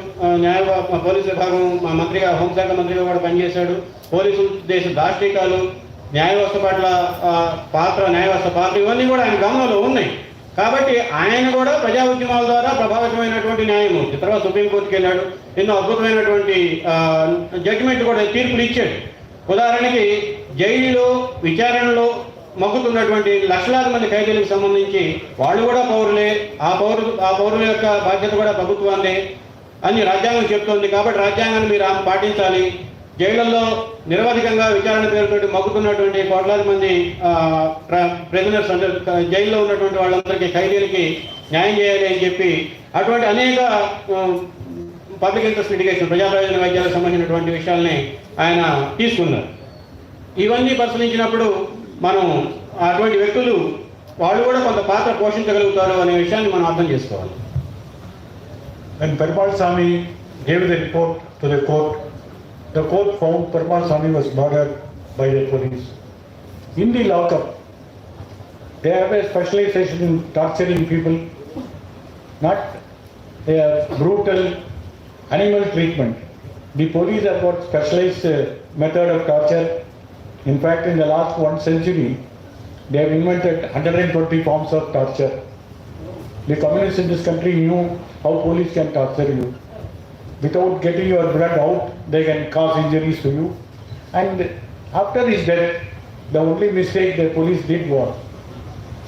పోలీసు విభాగం మంత్రిగా, హోంశాఖ మంత్రిగా కూడా పనిచేశాడు. పోలీసు దేశ దాష్టికాలు, న్యాయ వ్యవస్థ పట్ల న్యాయ వ్యవస్థ పాత్ర ఇవన్నీ కూడా ఆయన గమనంలో ఉన్నాయి. కాబట్టి ఆయన కూడా ప్రజా ఉద్యమాల ద్వారా ప్రభావితమైనటువంటి న్యాయమూర్తి. తర్వాత సుప్రీంకోర్టుకి వెళ్ళాడు. ఎన్నో అద్భుతమైనటువంటి జడ్జిమెంట్ కూడా తీర్పులు ఇచ్చాడు. ఉదాహరణకి జైలులో విచారణలో మగ్గుతున్నటువంటి లక్షలాది మంది ఖైదీలకు సంబంధించి వాళ్ళు కూడా పౌరులే. ఆ పౌరుల యొక్క బాధ్యత కూడా ప్రభుత్వాన్ని అని రాజ్యాంగం చెప్తోంది. కాబట్టి రాజ్యాంగాన్ని మీరు పాటించాలి. జైళ్లలో నిరవధికంగా విచారణ పేరుతోటి మగ్గుతున్నటువంటి కోట్లాది మంది ప్రిజనర్స్ అంటే జైల్లో ఉన్నటువంటి వాళ్ళందరికీ ఖైదీలకి న్యాయం చేయాలి అని చెప్పి అటువంటి అనేక పబ్లిక్ ఇంట్రెస్ట్ లిటిగేషన్ ప్రజా ప్రయోజన వైద్యాలకు సంబంధించినటువంటి విషయాల్ని ఆయన తీసుకున్నారు. ఇవన్నీ పరిశీలించినప్పుడు మనం అటువంటి వ్యక్తులు వాళ్ళు కూడా కొంత పాత్ర పోషించగలుగుతారు అనే విషయాన్ని మనం అర్థం చేసుకోవాలి. When Perumal Swamy gave the report to the court found Perumal Swamy was murdered by the police. In the lockup, they have a specialization in torturing people, not a brutal animal treatment. The police have got specialized method of torture. In fact, in the last 1 century, they have invented 120 forms of torture. The communists in this country knew how police can torture you. Without getting your blood out, they can cause injuries to you. And after his death, the only mistake the police did was,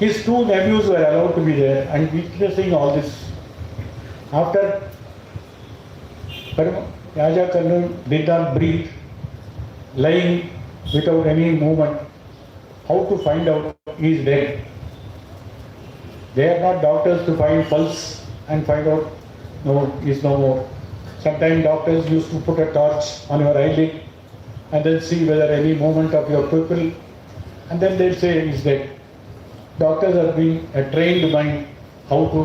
his 2 nephews were allowed to be there and witnessing all this. After Raja Chandru did not breathe, lying without any movement, how to find out he is dead? They are not doctors to find pulse and find out no, he is no more. Sometimes doctors used to put a torch on your eyelid and then see whether any movement of your pupil, and then they'll say he is dead. Doctors have been trained mind how to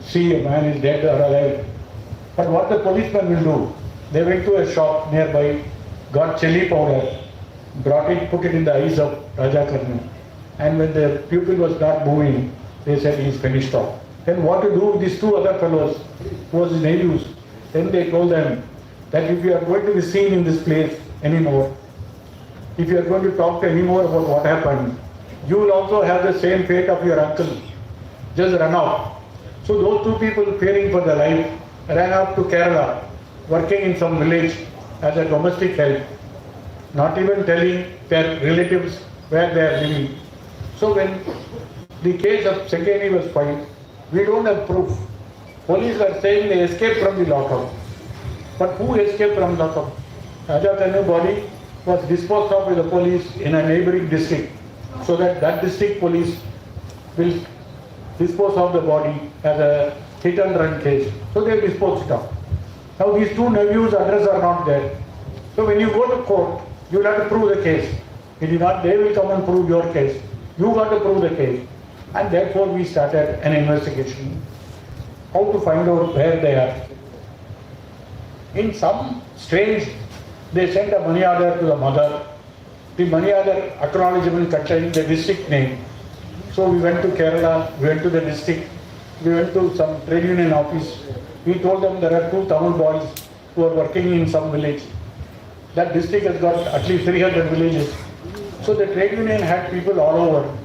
see a man is dead or alive. But what the policemen will do, they went to a shop nearby, got chili powder, brought it, put it in the eyes of Raja Karnu, and when the pupil was not moving, they said he is finished off. Then what to do with these 2 other fellows who was his nephews? Then they told them that if you are going to be seen in this place anymore, if you are going to talk anymore about what happened, you will also have the same fate of your uncle. Just run off. So those 2 people fearing for their life ran out to Kerala, working in some village as a domestic help, not even telling their relatives where they are living. So when the case of Sengeni was filed, we don't have proof. Police are saying they escaped from the lockup. But who escaped from lockup? Ajatanu body was disposed of by the police in a neighboring district, so that district police will dispose of the body as a hit and run case. So they disposed it of. Now these two nephews' address are not there. So when you go to court, you will have to prove the case. It is not they will come and prove your case. You got to prove the case. And therefore we started an investigation. How to find out where they are. In some strange, they sent a money order to the mother. The money order acknowledgement contained the district name. So we went to Kerala, we went to the district, we went to some trade union office. We told them there are 2 Tamil boys who are working in some village. That district has got at least 300 villages. So the trade union had people all over.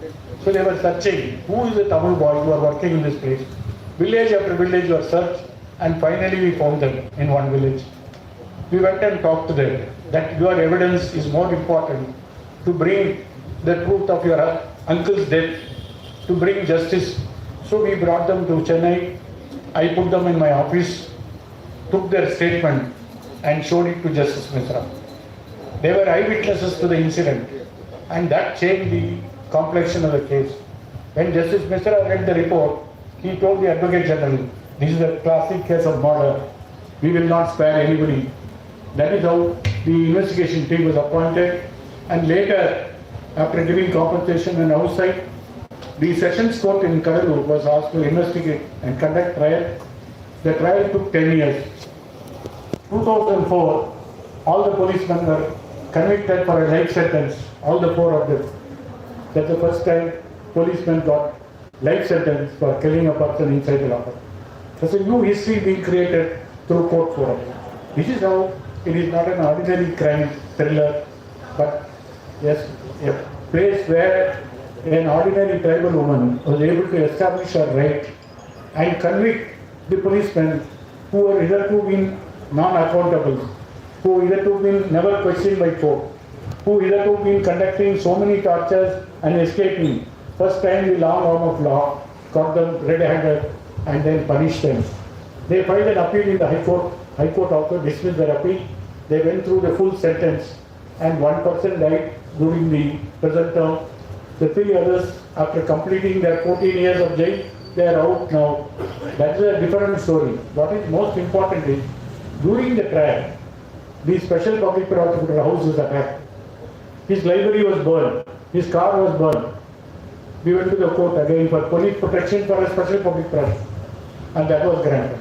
So they were searching, who is the Tamil boy who are working in this place. Village after village was searched, and finally we found them in one village. We went and talked to them that your evidence is more important to bring the truth of your uncle's death, to bring justice. So we brought them to Chennai. I put them in my office, took their statement and showed it to Justice Mishra. They were eyewitnesses to the incident, and that changed the complexion of the case. When Justice Mishra read the report, he told the Advocate General, this is a classic case of murder. We will not spare anybody. That is how the investigation team was appointed, and later, after giving compensation and outside, the Sessions Court in Chandru was asked to investigate and conduct trial. The trial took 10 years. 2004, all the policemen were convicted for a life sentence, all the 4 of them. That's the first time policemen got life sentence for killing a person inside the lockup. There's a new history being created through court forum. This is how it is not an ordinary crime thriller, but yes, a place where an ordinary tribal woman was able to establish her right and convict the policemen who were hitherto been non-accountable, who hitherto been never questioned by court, who hitherto been conducting so many tortures and escaping. First time the long arm of law got them red-handed and then punished them. They filed an appeal in the High Court. High Court also dismissed their appeal. They went through the full sentence, and 1 person died during the present term. The 3 others, after completing their 14 years of jail, they are out now. That is a different story. What is most important is, during the trial, the special public prosecutor house was attacked. His library was burned. His car was burned. We went to the court again for police protection for a special public prosecutor, and that was granted.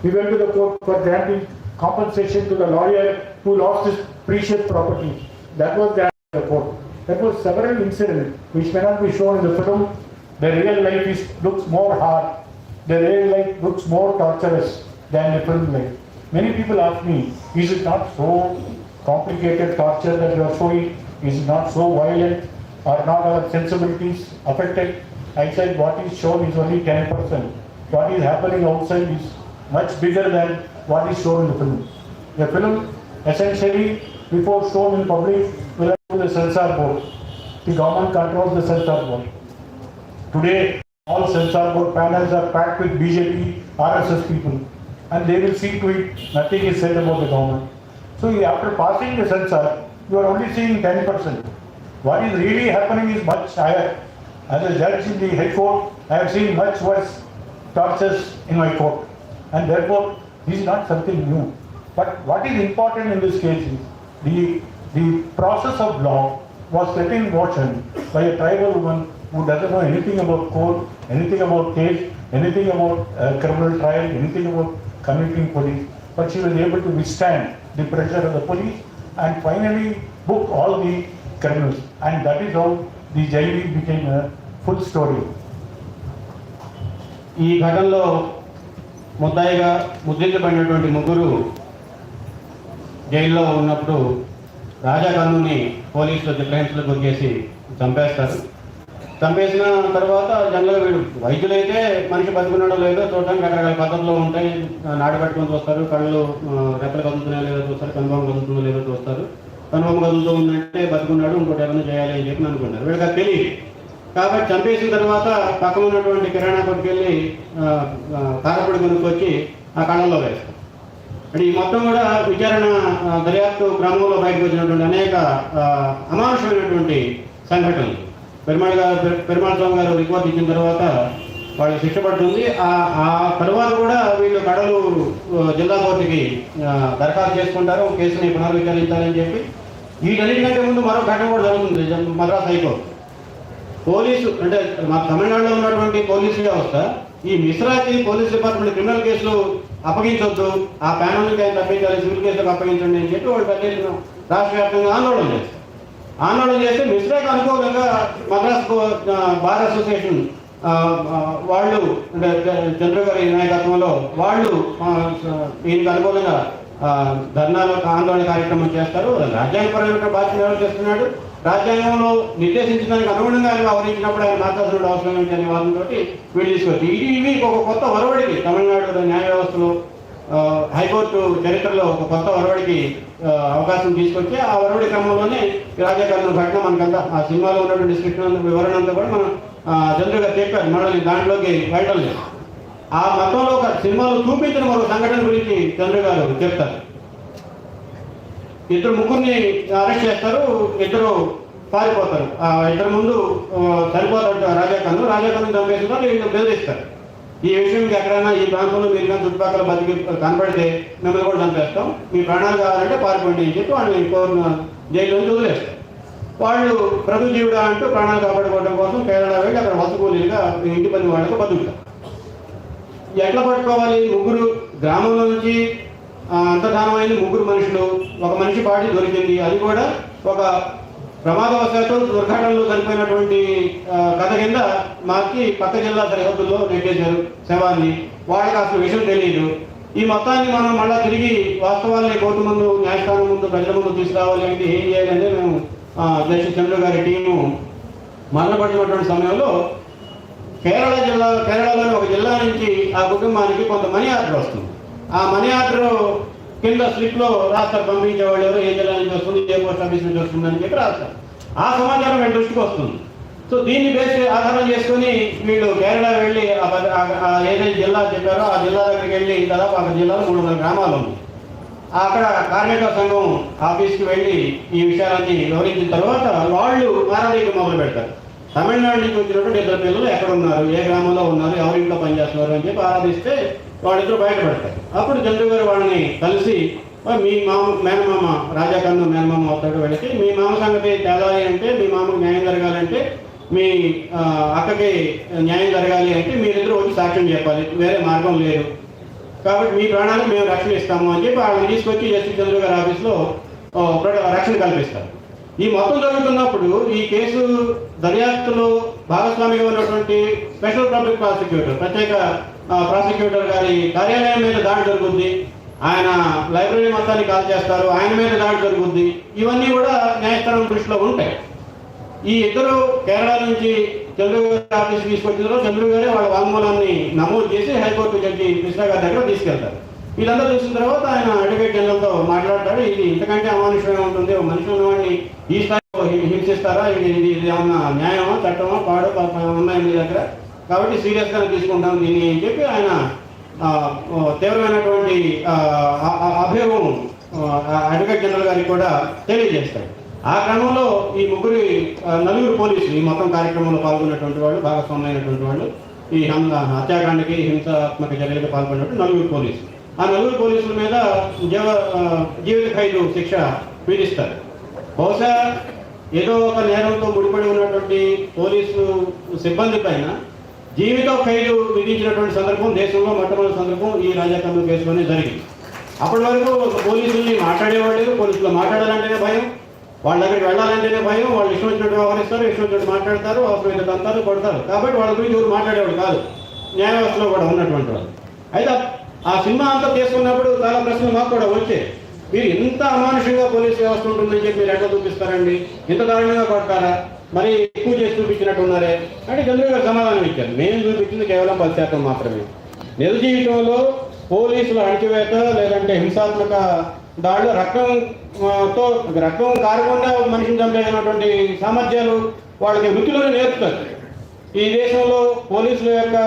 We went to the court for granting compensation to the lawyer who lost his precious property. That was granted to the court. There were several incidents which may not be shown in the film. The real life looks more hard. The real life looks more torturous than the film life. Many people ask me, is it not so complicated torture that you are showing? Is it not so violent? Are not our sensibilities affected? I said what is shown is only 10%. What is happening outside is much bigger than what is shown in the film. The film essentially, before shown in public, will have to the censor board. The government controls the censor board. Today, all censor board panels are packed with BJP, RSS people, and they will see to it nothing is said about the government. So after passing the censor, you are only seeing 10%. What is really happening is much higher. As a judge in the High Court, I have seen much worse tortures in my court, and therefore this is not something new. But what is important in this case is the process of law was set in motion by a tribal woman who doesn't know anything about code, anything about case, anything about criminal trial, anything about convicting police. But she was able to withstand the pressure of the police and finally book all the criminals. And that is how the jail became a full story. ఈ ఘటనలో ముద్దాయిగా ముద్రించబడినటువంటి 3 జైల్లో ఉన్నప్పుడు రాజా కన్నుని పోలీసులు చిత్రహింసలకు గురిచేసి చంపేస్తారు. చంపేసిన తర్వాత జనరల్గా వీడు వైద్యులైతే మనిషి బతుకున్నాడో లేదో చూడడానికి రకరకాల పద్ధతులు ఉంటాయి. నాడు పెట్టుకొని చూస్తారు, కళ్ళు రెప్పలు కదులుతున్నాయో లేదో చూస్తారు, కనుబొమ్మ కదులుతుందో లేదో చూస్తారు. కనుబొమ్మ కదులుతూ ఉందంటే బతుకున్నాడు, ఇంకోటి ఏమైనా చేయాలి అని చెప్పి అనుకుంటారు. వీళ్ళకి అది తెలియదు. కాబట్టి చంపేసిన తర్వాత పక్కన ఉన్నటువంటి కిరాణా కొట్టుకు వెళ్ళి కారపొడి కొనుక్కొచ్చి ఆ కళ్ళల్లో వేస్తారు. అంటే ఈ మొత్తం కూడా విచారణ దర్యాప్తు క్రమంలో బయటకు వచ్చినటువంటి అనేక అమానుషమైనటువంటి సంఘటనలు. పెరుమాళ స్వామి గారు రిపోర్ట్ ఇచ్చిన తర్వాత వాళ్ళు శిక్ష పడుతుంది. ఆ తర్వాత కూడా వీళ్ళు కడలు జిల్లా కోర్టుకి దరఖాస్తు చేసుకుంటారు, కేసుని పునర్విచారించాలని చెప్పి. వీటన్నిటికంటే ముందు మరో ఘటన కూడా జరుగుతుంది మద్రాస్ హైకోర్టు. పోలీసు అంటే మా తమిళనాడులో ఉన్నటువంటి పోలీసు వ్యవస్థ ఈ మిశ్రాకి పోలీస్ డిపార్ట్మెంట్ క్రిమినల్ కేసులు అప్పగించొద్దు, ఆ ప్యానల్కి ఆయన తప్పించాలి, సివిల్ కేసులకు అప్పగించండి అని చెప్పి వాళ్ళు పెద్ద రాష్ట్ర వ్యాప్తంగా ఆందోళన చేస్తే మిశ్రాకి అనుకూలంగా మద్రాస్ బార్ అసోసియేషన్ వాళ్ళు అంటే చంద్రు గారి నాయకత్వంలో వాళ్ళు దీనికి అనుకూలంగా ధర్నాలు ఆందోళన కార్యక్రమం చేస్తారు. రాజ్యాంగపరమైన బాధ్యత నిర్వహిస్తున్నాడు. రాజ్యాంగంలో నిర్దేశించిన దానికి అనుగుణంగా ఆయన వ్యవహరించినప్పుడు ఆయన మార్చాల్సిన అవసరం ఏంటి అనే వాదంతో వీళ్ళు తీసుకొచ్చి ఇవి ఒక కొత్త ఒరవడికి తమిళనాడు న్యాయ వ్యవస్థలో హైకోర్టు చరిత్రలో ఒక కొత్త ఒరవడికి అవకాశం తీసుకొచ్చి ఆ ఒరవడి క్రమంలోనే రాజకీయ ఘటన మనకంతా ఆ సినిమాలో ఉన్నటువంటి డిస్క్రిప్షన్ వివరణ అంతా కూడా మనం చంద్రు గారు చెప్పారు. మనల్ని దాంట్లోకి వెళ్ళడం లేదు. ఆ మొత్తంలో ఒక సినిమాలో చూపించిన మరో సంఘటన గురించి చంద్రు గారు చెప్తారు. ముగ్గురిని అరెస్ట్ చేస్తారు, ఇద్దరు పారిపోతారు. ఇద్దరు ముందు సరిపోతారు రాజాకన్ను చంపేసిన వీళ్ళు బెదిరిస్తారు. ఈ విషయం ఎక్కడైనా ఈ ప్రాంతంలో మీరు కానీ చుట్టుపక్కల బతికి కనపడితే మిమ్మల్ని కూడా చంపేస్తాం, మీ ప్రాణాలు కావాలంటే పారిపోండి అని చెప్పి వాళ్ళని జైలు నుంచి వదిలేస్తారు. వాళ్ళు ప్రభు జీవుడా అంటూ ప్రాణాలు కాపాడుకోవడం కోసం కేరళ వెళ్ళి అక్కడ వసకూలీలుగా ఇంటి పని వాళ్ళకు బతుకుతారు. ఎట్లా పట్టుకోవాలి? ముగ్గురు గ్రామంలో నుంచి అంతర్ధానమైన ముగ్గురు మనుషులు, ఒక మనిషి బాడీ దొరికింది. అది కూడా ఒక ప్రమాదవశాత్తు దుర్ఘటనలో చనిపోయినటువంటి కథ కింద మార్చి పక్క జిల్లా సరిహద్దుల్లో నెట్టేశారు శవాన్ని. వాళ్ళకి అసలు విషయం తెలియదు. ఈ మొత్తాన్ని మనం మళ్ళీ తిరిగి వాస్తవాల్ని కోర్టు ముందు, న్యాయస్థానం ముందు, ప్రజల ముందు తీసుకురావాలి అంటే ఏం చేయాలంటే మేము జస్టిస్ చంద్రు గారి టీము మొదలుపడినటువంటి సమయంలో కేరళలోని ఒక జిల్లా నుంచి ఆ కుటుంబానికి కొంత మనీ ఆర్డర్ వస్తుంది. ఆ మనీ ఆర్డర్ కింద స్లిప్లో రాస్తారు, పంపించేవాళ్ళు ఎవరు, ఏ జిల్లా నుంచి వస్తుంది, ఏ పోస్ట్ ఆఫీస్ నుంచి వస్తుంది అని చెప్పి రాస్తారు. ఆ సమాచారం వీళ్ళ దృష్టికి వస్తుంది. సో దీన్ని ఆధారం చేసుకుని వీళ్ళు కేరళ వెళ్ళి ఏదైతే జిల్లా చెప్పారో ఆ జిల్లా దగ్గరికి వెళ్ళి దాదాపు ఆ జిల్లాలో 300 గ్రామాలు ఉంది. అక్కడ కార్మిక సంఘం ఆఫీస్కి వెళ్ళి ఈ విషయాలన్నీ వివరించిన తర్వాత వాళ్ళు మారాడీకి మొదలు పెడతారు. తమిళనాడు నుంచి వచ్చినటువంటి ఇద్దరు పిల్లలు ఎక్కడ ఉన్నారు, ఏ గ్రామంలో ఉన్నారు, ఎవరి ఇంట్లో పనిచేస్తున్నారు అని చెప్పి ఆరాధిస్తే వాళ్ళిద్దరు బయటపడతారు. అప్పుడు చంద్రు గారు వాళ్ళని కలిసి మీ మేనమామ రాజాకన్ను మేనమామ అవుతాడు, వెళితే మీ మామ సంగతి తేలాలి అంటే, మీ మామకు న్యాయం జరగాలంటే, మీ అక్కకి న్యాయం జరగాలి అంటే మీరిద్దరూ వచ్చి సాక్ష్యం చెప్పాలి, వేరే మార్గం లేదు, కాబట్టి మీ ప్రాణాలకు మేము రక్షణ ఇస్తాము అని చెప్పి వాళ్ళని తీసుకొచ్చి జస్టిస్ చంద్రు గారి ఆఫీస్లో రక్షణ కల్పిస్తారు. ఈ మొత్తం జరుగుతున్నప్పుడు ఈ కేసు దర్యాప్తులో భాగస్వామిగా ఉన్నటువంటి స్పెషల్ పబ్లిక్ ప్రాసిక్యూటర్, ప్రత్యేక ప్రాసిక్యూటర్ గారి కార్యాలయం మీద దాడి జరుగుద్ది. ఆయన లైబ్రరీ మొత్తాన్ని కాల్ చేస్తారు, ఆయన మీద దాడి జరుగుద్ది. ఇవన్నీ కూడా న్యాయస్థానం దృష్టిలో ఉంటాయి. ఈ ఇద్దరు కేరళ నుంచి చంద్రు గారి ఆఫీస్కి తీసుకొచ్చిన చంద్రు గారే వాళ్ళ వాంగ్మూలాన్ని నమోదు చేసి హైకోర్టు జడ్జి కృష్ణ గారి దగ్గర తీసుకెళ్తారు. వీళ్ళంతా చూసిన తర్వాత ఆయన అడ్వకేట్ జనరల్తో మాట్లాడతాడు. ఇది ఇంతకంటే అమానుషంగా ఉంటుంది, ఒక మనిషి ఉన్నవాడిని ఈ స్థాయిలో హింసిస్తారా, ఇది ఏమన్నా న్యాయమా, చట్టమా, పాడో ఉన్నాయి మీ దగ్గర, కాబట్టి సీరియస్గా తీసుకుంటాం దీన్ని అని చెప్పి ఆయన తీవ్రమైనటువంటి అభ్యోగం అడ్వకేట్ జనరల్ గారికి కూడా తెలియజేస్తాడు. ఆ క్రమంలో ఈ నలుగురు పోలీసులు ఈ మొత్తం కార్యక్రమంలో పాల్గొన్నటువంటి వాళ్ళు, భాగస్వామ్యమైనటువంటి వాళ్ళు, ఈ హత్యాకాండకి హింసాత్మక చర్యలకు పాల్గొన్నటువంటి నలుగురు పోలీసులు. ఆ నలుగురు పోలీసుల మీద జీవిత ఖైదు శిక్ష విధిస్తారు. బహుశా ఏదో ఒక నేరంతో ముడిపడి ఉన్నటువంటి పోలీసు సిబ్బంది పైన జీవిత ఖైదు విధించినటువంటి సందర్భం దేశంలో మొట్టమొదటి సందర్భం ఈ రాజకన్ను కేసులోనే జరిగింది. అప్పటి వరకు పోలీసుల్ని మాట్లాడేవాళ్ళు లేదు, పోలీసులు మాట్లాడాలంటేనే భయం, వాళ్ళ దగ్గరికి వెళ్ళాలంటేనే భయం, వాళ్ళు ఇష్టం వచ్చినట్టు వ్యవహరిస్తారు, ఇష్టం వచ్చినట్టు మాట్లాడతారు, అవసరమైతే తంతారు, కొడతారు. కాబట్టి వాళ్ళ గురించి ఎవరు మాట్లాడేవాడు కాదు న్యాయ వ్యవస్థలో కూడా ఉన్నటువంటి వాళ్ళు. అయితే ఆ సినిమా అంతా తీసుకున్నప్పుడు చాలా ప్రశ్నలు మాకు కూడా వచ్చాయి. మీరు ఇంత అమానుషంగా పోలీస్ వ్యవస్థ ఉంటుందని చెప్పి మీరు ఎట్లా చూపిస్తారండి, ఇంత దారుణంగా కొడతారా, మరి ఎక్కువ చేసి చూపించినట్టు ఉన్నారే అంటే చంద్రు గారు సమాధానం ఇచ్చారు. మేము చూపించింది కేవలం 10% మాత్రమే. నిజ జీవితంలో పోలీసుల అణచివేత లేదంటే హింసాత్మక దాడులు రక్తం కారకుండా మనిషిని చంపేసినటువంటి సామర్థ్యాలు వాళ్ళకి వృత్తిలోనే నేర్పుతారు. ఈ దేశంలో పోలీసుల యొక్క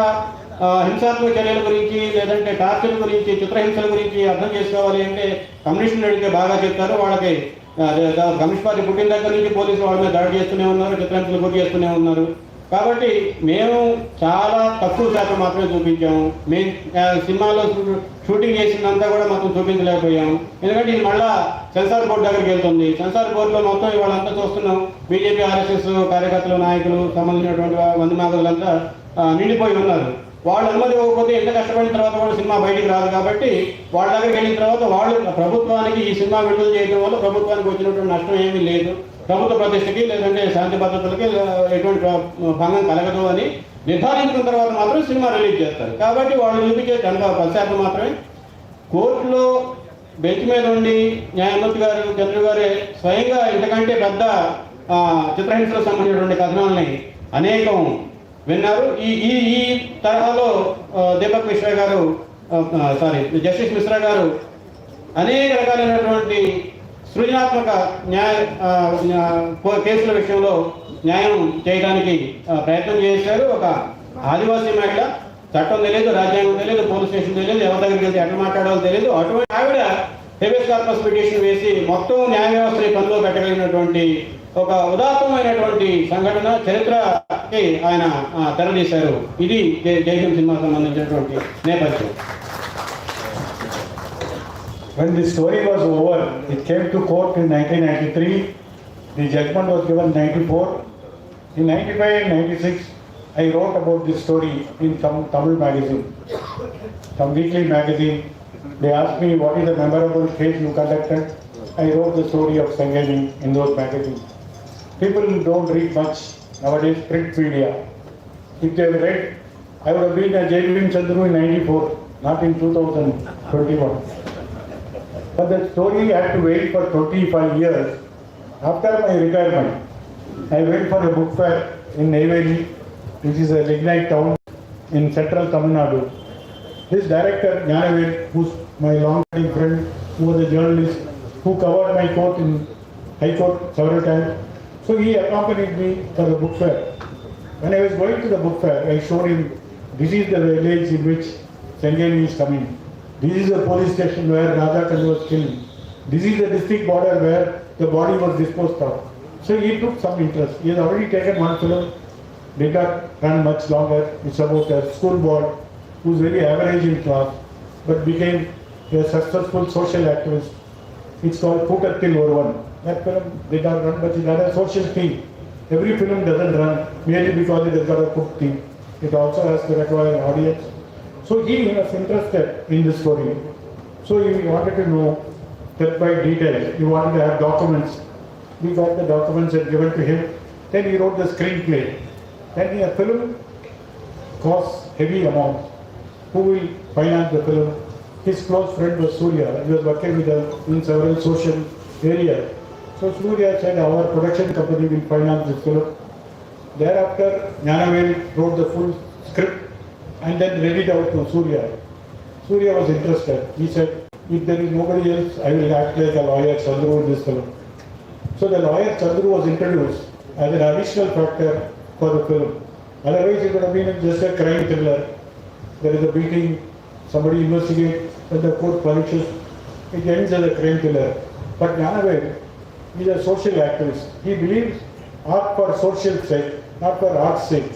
హింసాత్మక చర్యల గురించి లేదంటే టార్చర్ గురించి చిత్రహింసల గురించి అర్థం చేసుకోవాలి అంటే కమ్యూనిస్టులు అడిగితే బాగా చెప్తారు. వాళ్ళకి కమ్యూనిస్ట్ పార్టీ పుట్టిన దగ్గర నుంచి పోలీసులు వాళ్ళ మీద దాడి చేస్తూనే ఉన్నారు, చిత్రహింసలు గురి చేస్తూనే ఉన్నారు. కాబట్టి మేము చాలా తక్కువ శాతం మాత్రమే చూపించాము. మేము సినిమాలో షూటింగ్ చేసిందంతా కూడా మొత్తం చూపించలేకపోయాము. ఎందుకంటే ఇది మళ్ళా సెన్సార్ బోర్డు దగ్గరికి వెళ్తుంది. సెన్సార్ బోర్డులో మొత్తం ఇవాళంతా చూస్తున్నాం. బీజేపీ ఆర్ఎస్ఎస్ కార్యకర్తలు నాయకులు సంబంధించినటువంటి మంది మాధవులంతా నిండిపోయి ఉన్నారు. వాళ్ళు అనుమతి ఇవ్వకపోతే ఎంత కష్టపడిన తర్వాత కూడా సినిమా బయటికి రాదు. కాబట్టి వాళ్ళ దగ్గరికి వెళ్ళిన తర్వాత వాళ్ళు ప్రభుత్వానికి ఈ సినిమా విడుదల చేయడం వల్ల ప్రభుత్వానికి వచ్చినటువంటి నష్టం ఏమీ లేదు, ప్రభుత్వ ప్రతిష్టకి లేదంటే శాంతి భద్రతలకి ఎటువంటి భంగం కలగదు అని నిర్ధారించిన తర్వాత మాత్రం సినిమా రిలీజ్ చేస్తారు. కాబట్టి వాళ్ళు చూపించే 10% మాత్రమే. కోర్టులో బెంచ్ మీద ఉండి న్యాయమూర్తి గారు చంద్రు గారే స్వయంగా ఇంతకంటే పెద్ద చిత్రహింసలకు సంబంధించినటువంటి కథనాలని అనేకం విన్నారు. ఈ తరహాలో దీపక్ మిశ్రా గారు జస్టిస్ మిశ్రా గారు అనేక రకాలైనటువంటి సృజనాత్మక కేసుల విషయంలో న్యాయం చేయడానికి ప్రయత్నం చేశారు. ఒక ఆదివాసీ మహిళ, చట్టం తెలియదు, రాజ్యాంగం తెలియదు, పోలీస్ స్టేషన్ తెలియదు, ఎవరి దగ్గరికి వెళ్తే ఎట్లా మాట్లాడాలో తెలియదు, అటువంటి ఆవిడ హెబియస్ కార్పస్ పిటిషన్ వేసి మొత్తం న్యాయ వ్యవస్థని పనిలో పెట్టగలిగినటువంటి ఒక ఉదాత్తమైనటువంటి సంఘటన చరిత్రకి ఆయన తెరదీశారు. ఇది జైభీం సినిమాకు సంబంధించినటువంటి నేపథ్యం. When the story was over, it came to court in 1993. The judgment was given 94. In 95 and 96, I wrote about this story in some Tamil magazine, some weekly magazine. They asked me, what is the memorable case you conducted? I wrote the story of Sangeni in those magazines. People don't read much nowadays, print media. If they have read, I would have been a Jaiveem Chandru in 94, not in 2021. But the story had to wait for 25 years. After my retirement, I went for a book fair in Neyveli, which is a lignite town in central Tamil Nadu. This director, Ennelapitta, who's my long-time friend, who was a journalist, who covered my court in High Court several times, so he accompanied me for the book fair. When I was going to the book fair, I showed him, this is the village in which Sangeni is coming. This is the police station where Raja Chandru was killed. This is the district border where the body was disposed of. So he took some interest. He has already taken one film, did not run much longer. It's about a school boy who's very average in class, but became a successful social activist. It's called Pootattil Oruvan. That film did not run, but it had a social theme. Every film doesn't run merely because it has got a good theme. It also has to require an audience. So he was interested in the story. So he wanted to know step by detail. He wanted to have documents. We got the documents and given to him. Then he wrote the screenplay. Then a film costs heavy amounts. Who will finance the film? His close friend was Surya. He was working with us in several social areas. So Surya said our production company will finance this film. Thereafter, Ennelapitta wrote the full script and then read it out to Surya. Surya was interested. He said, if there is nobody else, I will act like a lawyer, Chandru, in this film. So the lawyer Chandru was introduced as an additional factor for the film. Otherwise it would have been just a crime thriller. There is a beating, somebody investigates, when the court punishes, it ends as a crime thriller. But Ennelapitta is a social activist. He believes art for social sake, not for art's sake.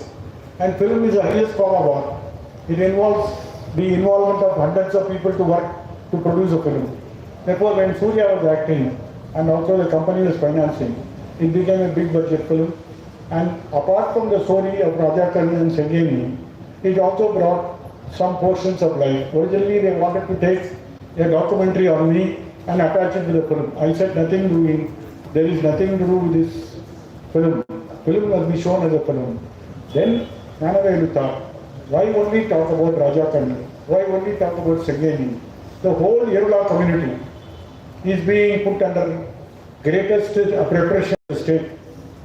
And film is the highest form of art. It involves the involvement of hundreds of people to work to produce a film. Therefore, when Surya was acting and also the company was financing, it became a big budget film. And apart from the story of Raja Chandru and Sangeni, it also brought some portions of life. Originally, they wanted to take a documentary on me and attach it to the film. I said there is nothing to do with this film. Film must be shown as a film. Then Ennelapitta thought, why only talk about Raja Chandru? Why only talk about Sangeni? The whole Yerula community is being put under greatest repression of the state.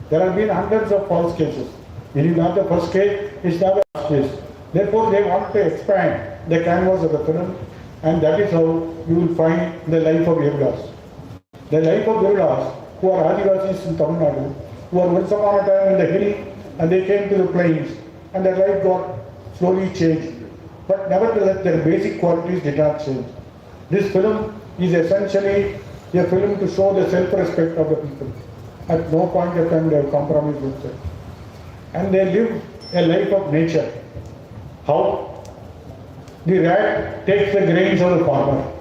There have been hundreds of false cases. It is not the first case, it's not the last case. Therefore, they want to expand the canvas of the film, and that is how you will find the life of Yevudas. The life of Yevudas, who are Adivasis in Tamil Nadu, who are once upon a time in the hill, and they came to the plains, and their life got slowly changed. But nevertheless, their basic qualities did not change. This film is essentially a film to show the self-respect of the people. At no point of time they have compromised with it. And they live a life of nature. How? The rat takes the grains of the farmer,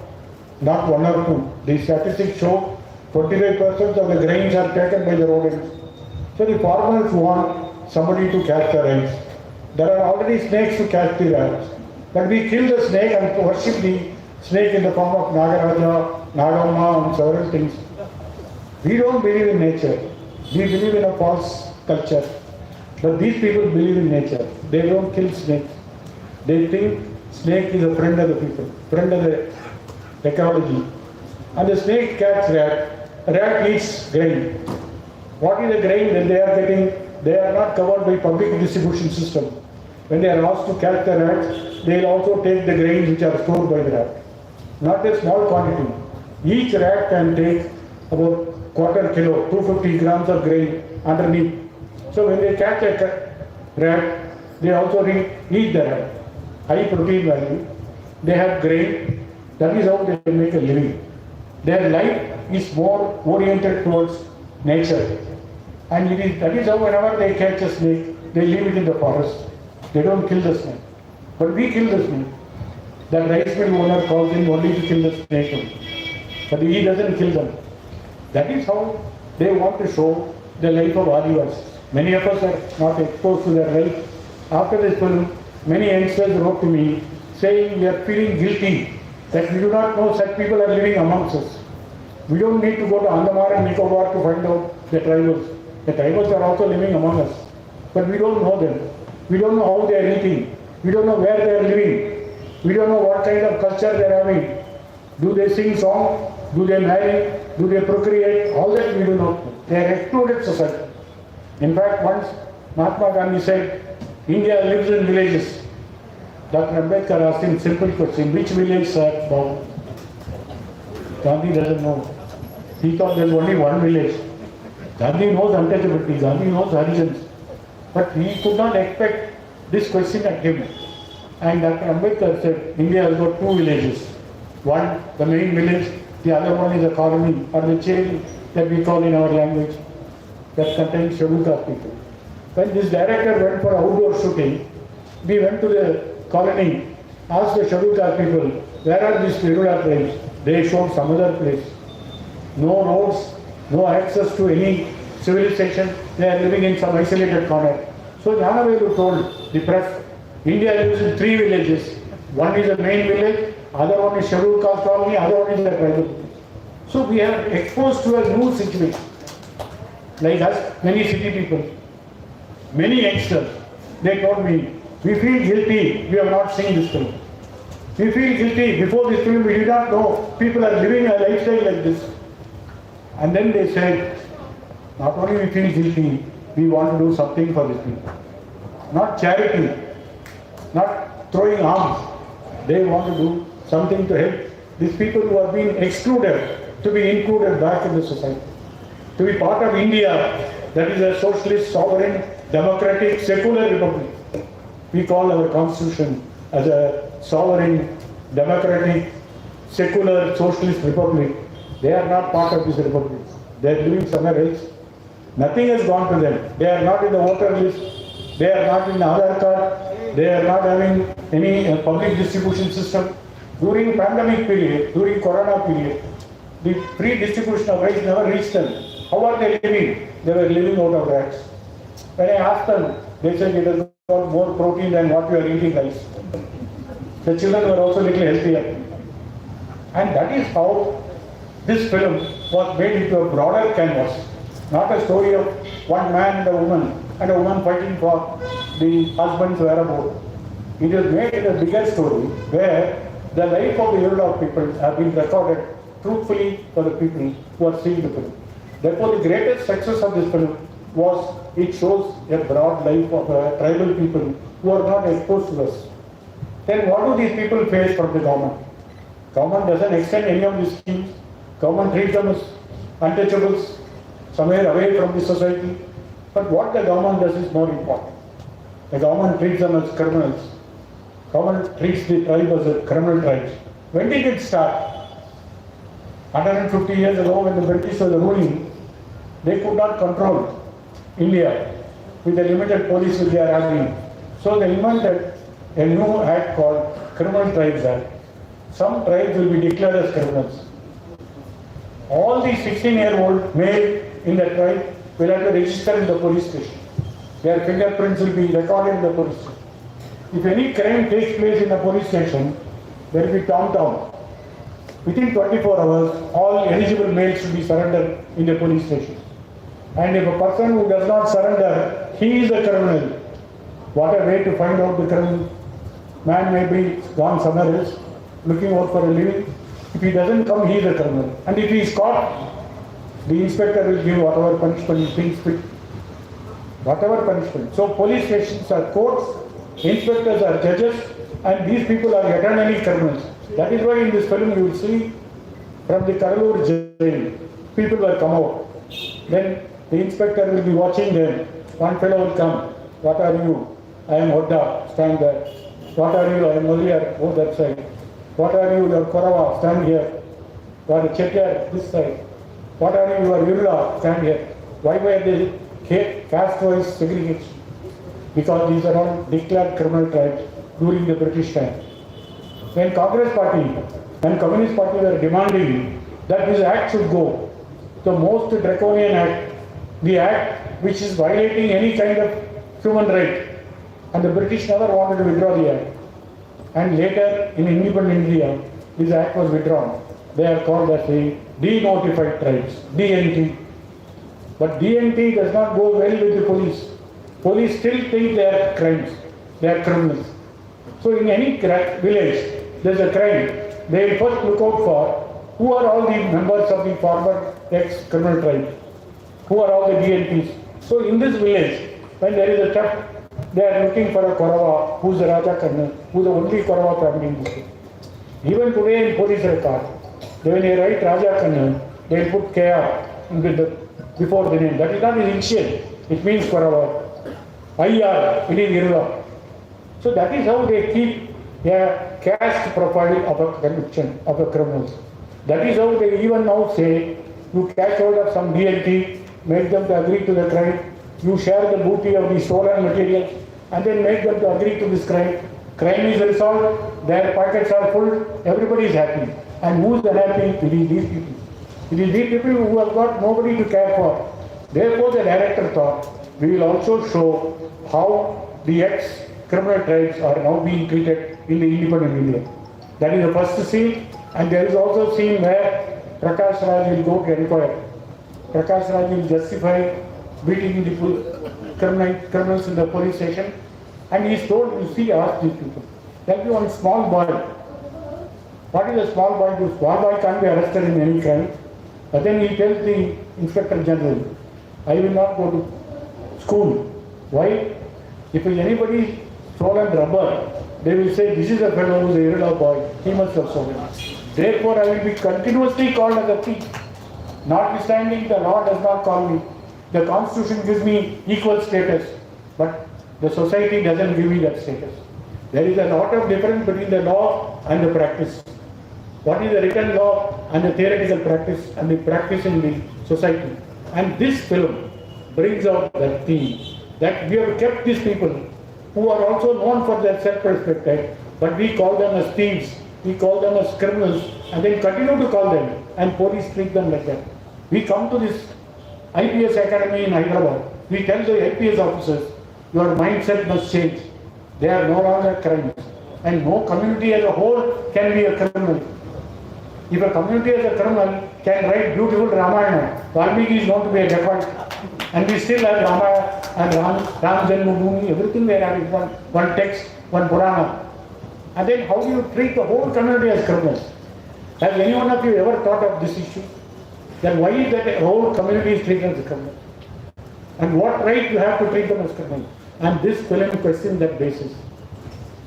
not one or two. The statistics show 25% of the grains are taken by the rodents. So the farmers want somebody to catch the rats. There are already snakes to catch the rats. But we kill the snake and worship the snake in the form of Nagaraja, Nagamma and several things. We don't believe in nature. We believe in a false culture. But these people believe in nature. They don't kill snakes. They think snake is a friend of the people, friend of the ecology. And the snake catches rat. Rat eats grain. What is the grain that they are getting? They are not covered by public distribution system. When they are asked to catch the rats, they will also take the grains which are stored by the rat. Not a small quantity. Each rat can take about quarter kilo, 250 grams of grain underneath. So when they catch a rat, they also eat the rat. High protein value. They have grain. That is how they make a living. Their life is more oriented towards nature. And that is how whenever they catch a snake, they leave it in the forest. They don't kill the snake. But we kill the snake. That rice mill owner calls in only to kill the snake. But he doesn't kill them. That is how they want to show the life of Adivasis. Many of us are not exposed to their life. After this film, many youngsters wrote to me saying we are feeling guilty that we do not know such people are living amongst us. We don't need to go to Andaman and Nicobar to find out the tribals. The tribals are also living among us. But we don't know them. We don't know how they are eating. We don't know where they are living. We don't know what kind of culture they are having. Do they sing song? Do they marry? Do they procreate? All that we do not know. They are excluded society. In fact, once Mahatma Gandhi said, India lives in villages. Dr. Ambedkar asked him a simple question, which village, sir? Bound? Gandhi doesn't know. He thought there is only one village. Gandhi knows untouchability, Gandhi knows Harijans. But he could not expect this question at him. And Dr. Ambedkar said, India has got two villages. One, the main village, the other one is a colony or the chain that we call in our language that contains scheduled caste people. When this director went for outdoor shooting, we went to the colony, asked the scheduled caste people, where are these scheduled tribes? They showed some other place. No roads, no access to any civilization. They are living in some isolated corner. So Janavelu told the press, India lives in three villages. One is the main village, other one is scheduled caste colony, other one is the tribal. So we are exposed to a new situation. Like us, many city people, many youngsters, they told me, we feel guilty, we have not seen this film. We feel guilty, before this film we did not know people are living a lifestyle like this. And then they said, not only we feel guilty, we want to do something for these people. Not charity, not throwing arms. They want to do something to help these people who are being excluded to be included back in the society. To be part of India, that is a socialist, sovereign, democratic, secular republic. We call our constitution as a sovereign, democratic, secular, socialist republic. They are not part of this republic. They are living somewhere else. Nothing has gone to them. They are not in the voter list. They are not in the Aadhaar card. They are not having any public distribution system. During pandemic period, during corona period, the free distribution of rice never reached them. How are they living? They were living out of rats. When I asked them, they said it has got more protein than what we are eating rice. The children were also a little healthier. And that is how this film was made into a broader canvas. Not a story of one man and a woman fighting for the husband's whereabouts. It is made in a bigger story where the life of the Yevudas people have been recorded truthfully for the people who are seeing the film. Therefore, the greatest success of this film was it shows a broad life of tribal people who are not exposed to us. Then what do these people face from the government? Government doesn't extend any of these schemes. Government treats them as untouchables, somewhere away from the society. But what the government does is more important. The government treats them as criminals. Government treats the tribe as a criminal tribes. When did it start? 150 years ago, when the British were ruling, they could not control India with the limited police which they are having. So they invented a new act called Criminal Tribes Act. Some tribes will be declared as criminals. All the 16-year-old male in the tribe will have to register in the police station. Their fingerprints will be recorded in the police station. If any crime takes place in a police station, there will be countdown. Within 24 hours, all eligible males should be surrendered in the police station. And if a person who does not surrender, he is a criminal. What a way to find out the criminal. Man may be gone somewhere else, looking out for a living. If he doesn't come, he is a criminal. And if he is caught, the inspector will give whatever punishment he thinks fit. Whatever punishment. So police stations are courts, inspectors are judges, and these people are eternally criminals. That is why in this film you will see from the Karalur jail, people will come out. Then the inspector will be watching them. One fellow will come. What are you? I am Hodda, stand there. What are you? I am Mudriyar, go that side. What are you? You are Korava, stand here. You are a Chettiar, this side. What are you? You are Irula, stand here. Why were they caste-wise segregation? Because these are all declared criminal tribes during the British time. When Congress Party and Communist Party were demanding that this act should go, the most draconian act, the act which is violating any kind of human right, and the British never wanted to withdraw the act. And later, in independent India, this act was withdrawn. They are called as the denotified tribes, DNT. But DNT does not go well with the police. Police still think they are crimes, they are criminals. So in any village, there is a crime, they will first look out for who are all the members of the former ex-criminal tribes, who are all the DNPs. So in this village, when there is a theft, they are looking for a Korava, who is the Raja Karnal, who is the only Korava family in this. Even today in police record, when they write Raja Karnal, they will put KR before the name. That is not his initial, it means Korava. IR, it is Irula. So that is how they keep a caste profile of a conviction of a criminals. That is how they even now say, you catch hold of some DNT, make them to agree to the crime, you share the booty of the stolen materials, and then make them to agree to this crime. Crime is resolved, their pockets are full, everybody is happy. And who is unhappy? It is these people. It is these people who have got nobody to care for. Therefore the director thought, we will also show how the ex-criminal tribes are now being treated in the independent India. That is the first scene, and there is also a scene where Prakash Raj will go to inquire. Prakash Raj will justify beating the criminals in the police station, and he is told, you see, ask these people. There will be one small boy. What is a small boy do? Small boy can't be arrested in any crime. But then he tells the Inspector General, I will not go to school. Why? If anybody stolen rubber, they will say, this is a fellow who is a Irula boy, he must have stolen. Therefore, I will be continuously called as a thief. Notwithstanding, the law does not call me. The Constitution gives me equal status, but the society doesn't give me that status. There is a lot of difference between the law and the practice. What is the written law and the theoretical practice and the practice in the society? And this film brings out that theme, that we have kept these people who are also known for their self-respect, but we call them as thieves, we call them as criminals, and then continue to call them, and police treat them like that. We come to this IPS academy in Hyderabad, we tell the IPS officers, your mindset must change. They are no longer crimes, and no community as a whole can be a criminal. If a community as a criminal can write beautiful Ramayana, Valmiki is known to be a dacoit, and we still have Ramayana and Ram Janmabhoomi, everything they have in one text, one Purana. And then how do you treat the whole community as criminals? Has any one of you ever thought of this issue? Then why is that a whole community is treated as a criminal? And what right you have to treat them as criminals? And this film questions that basis.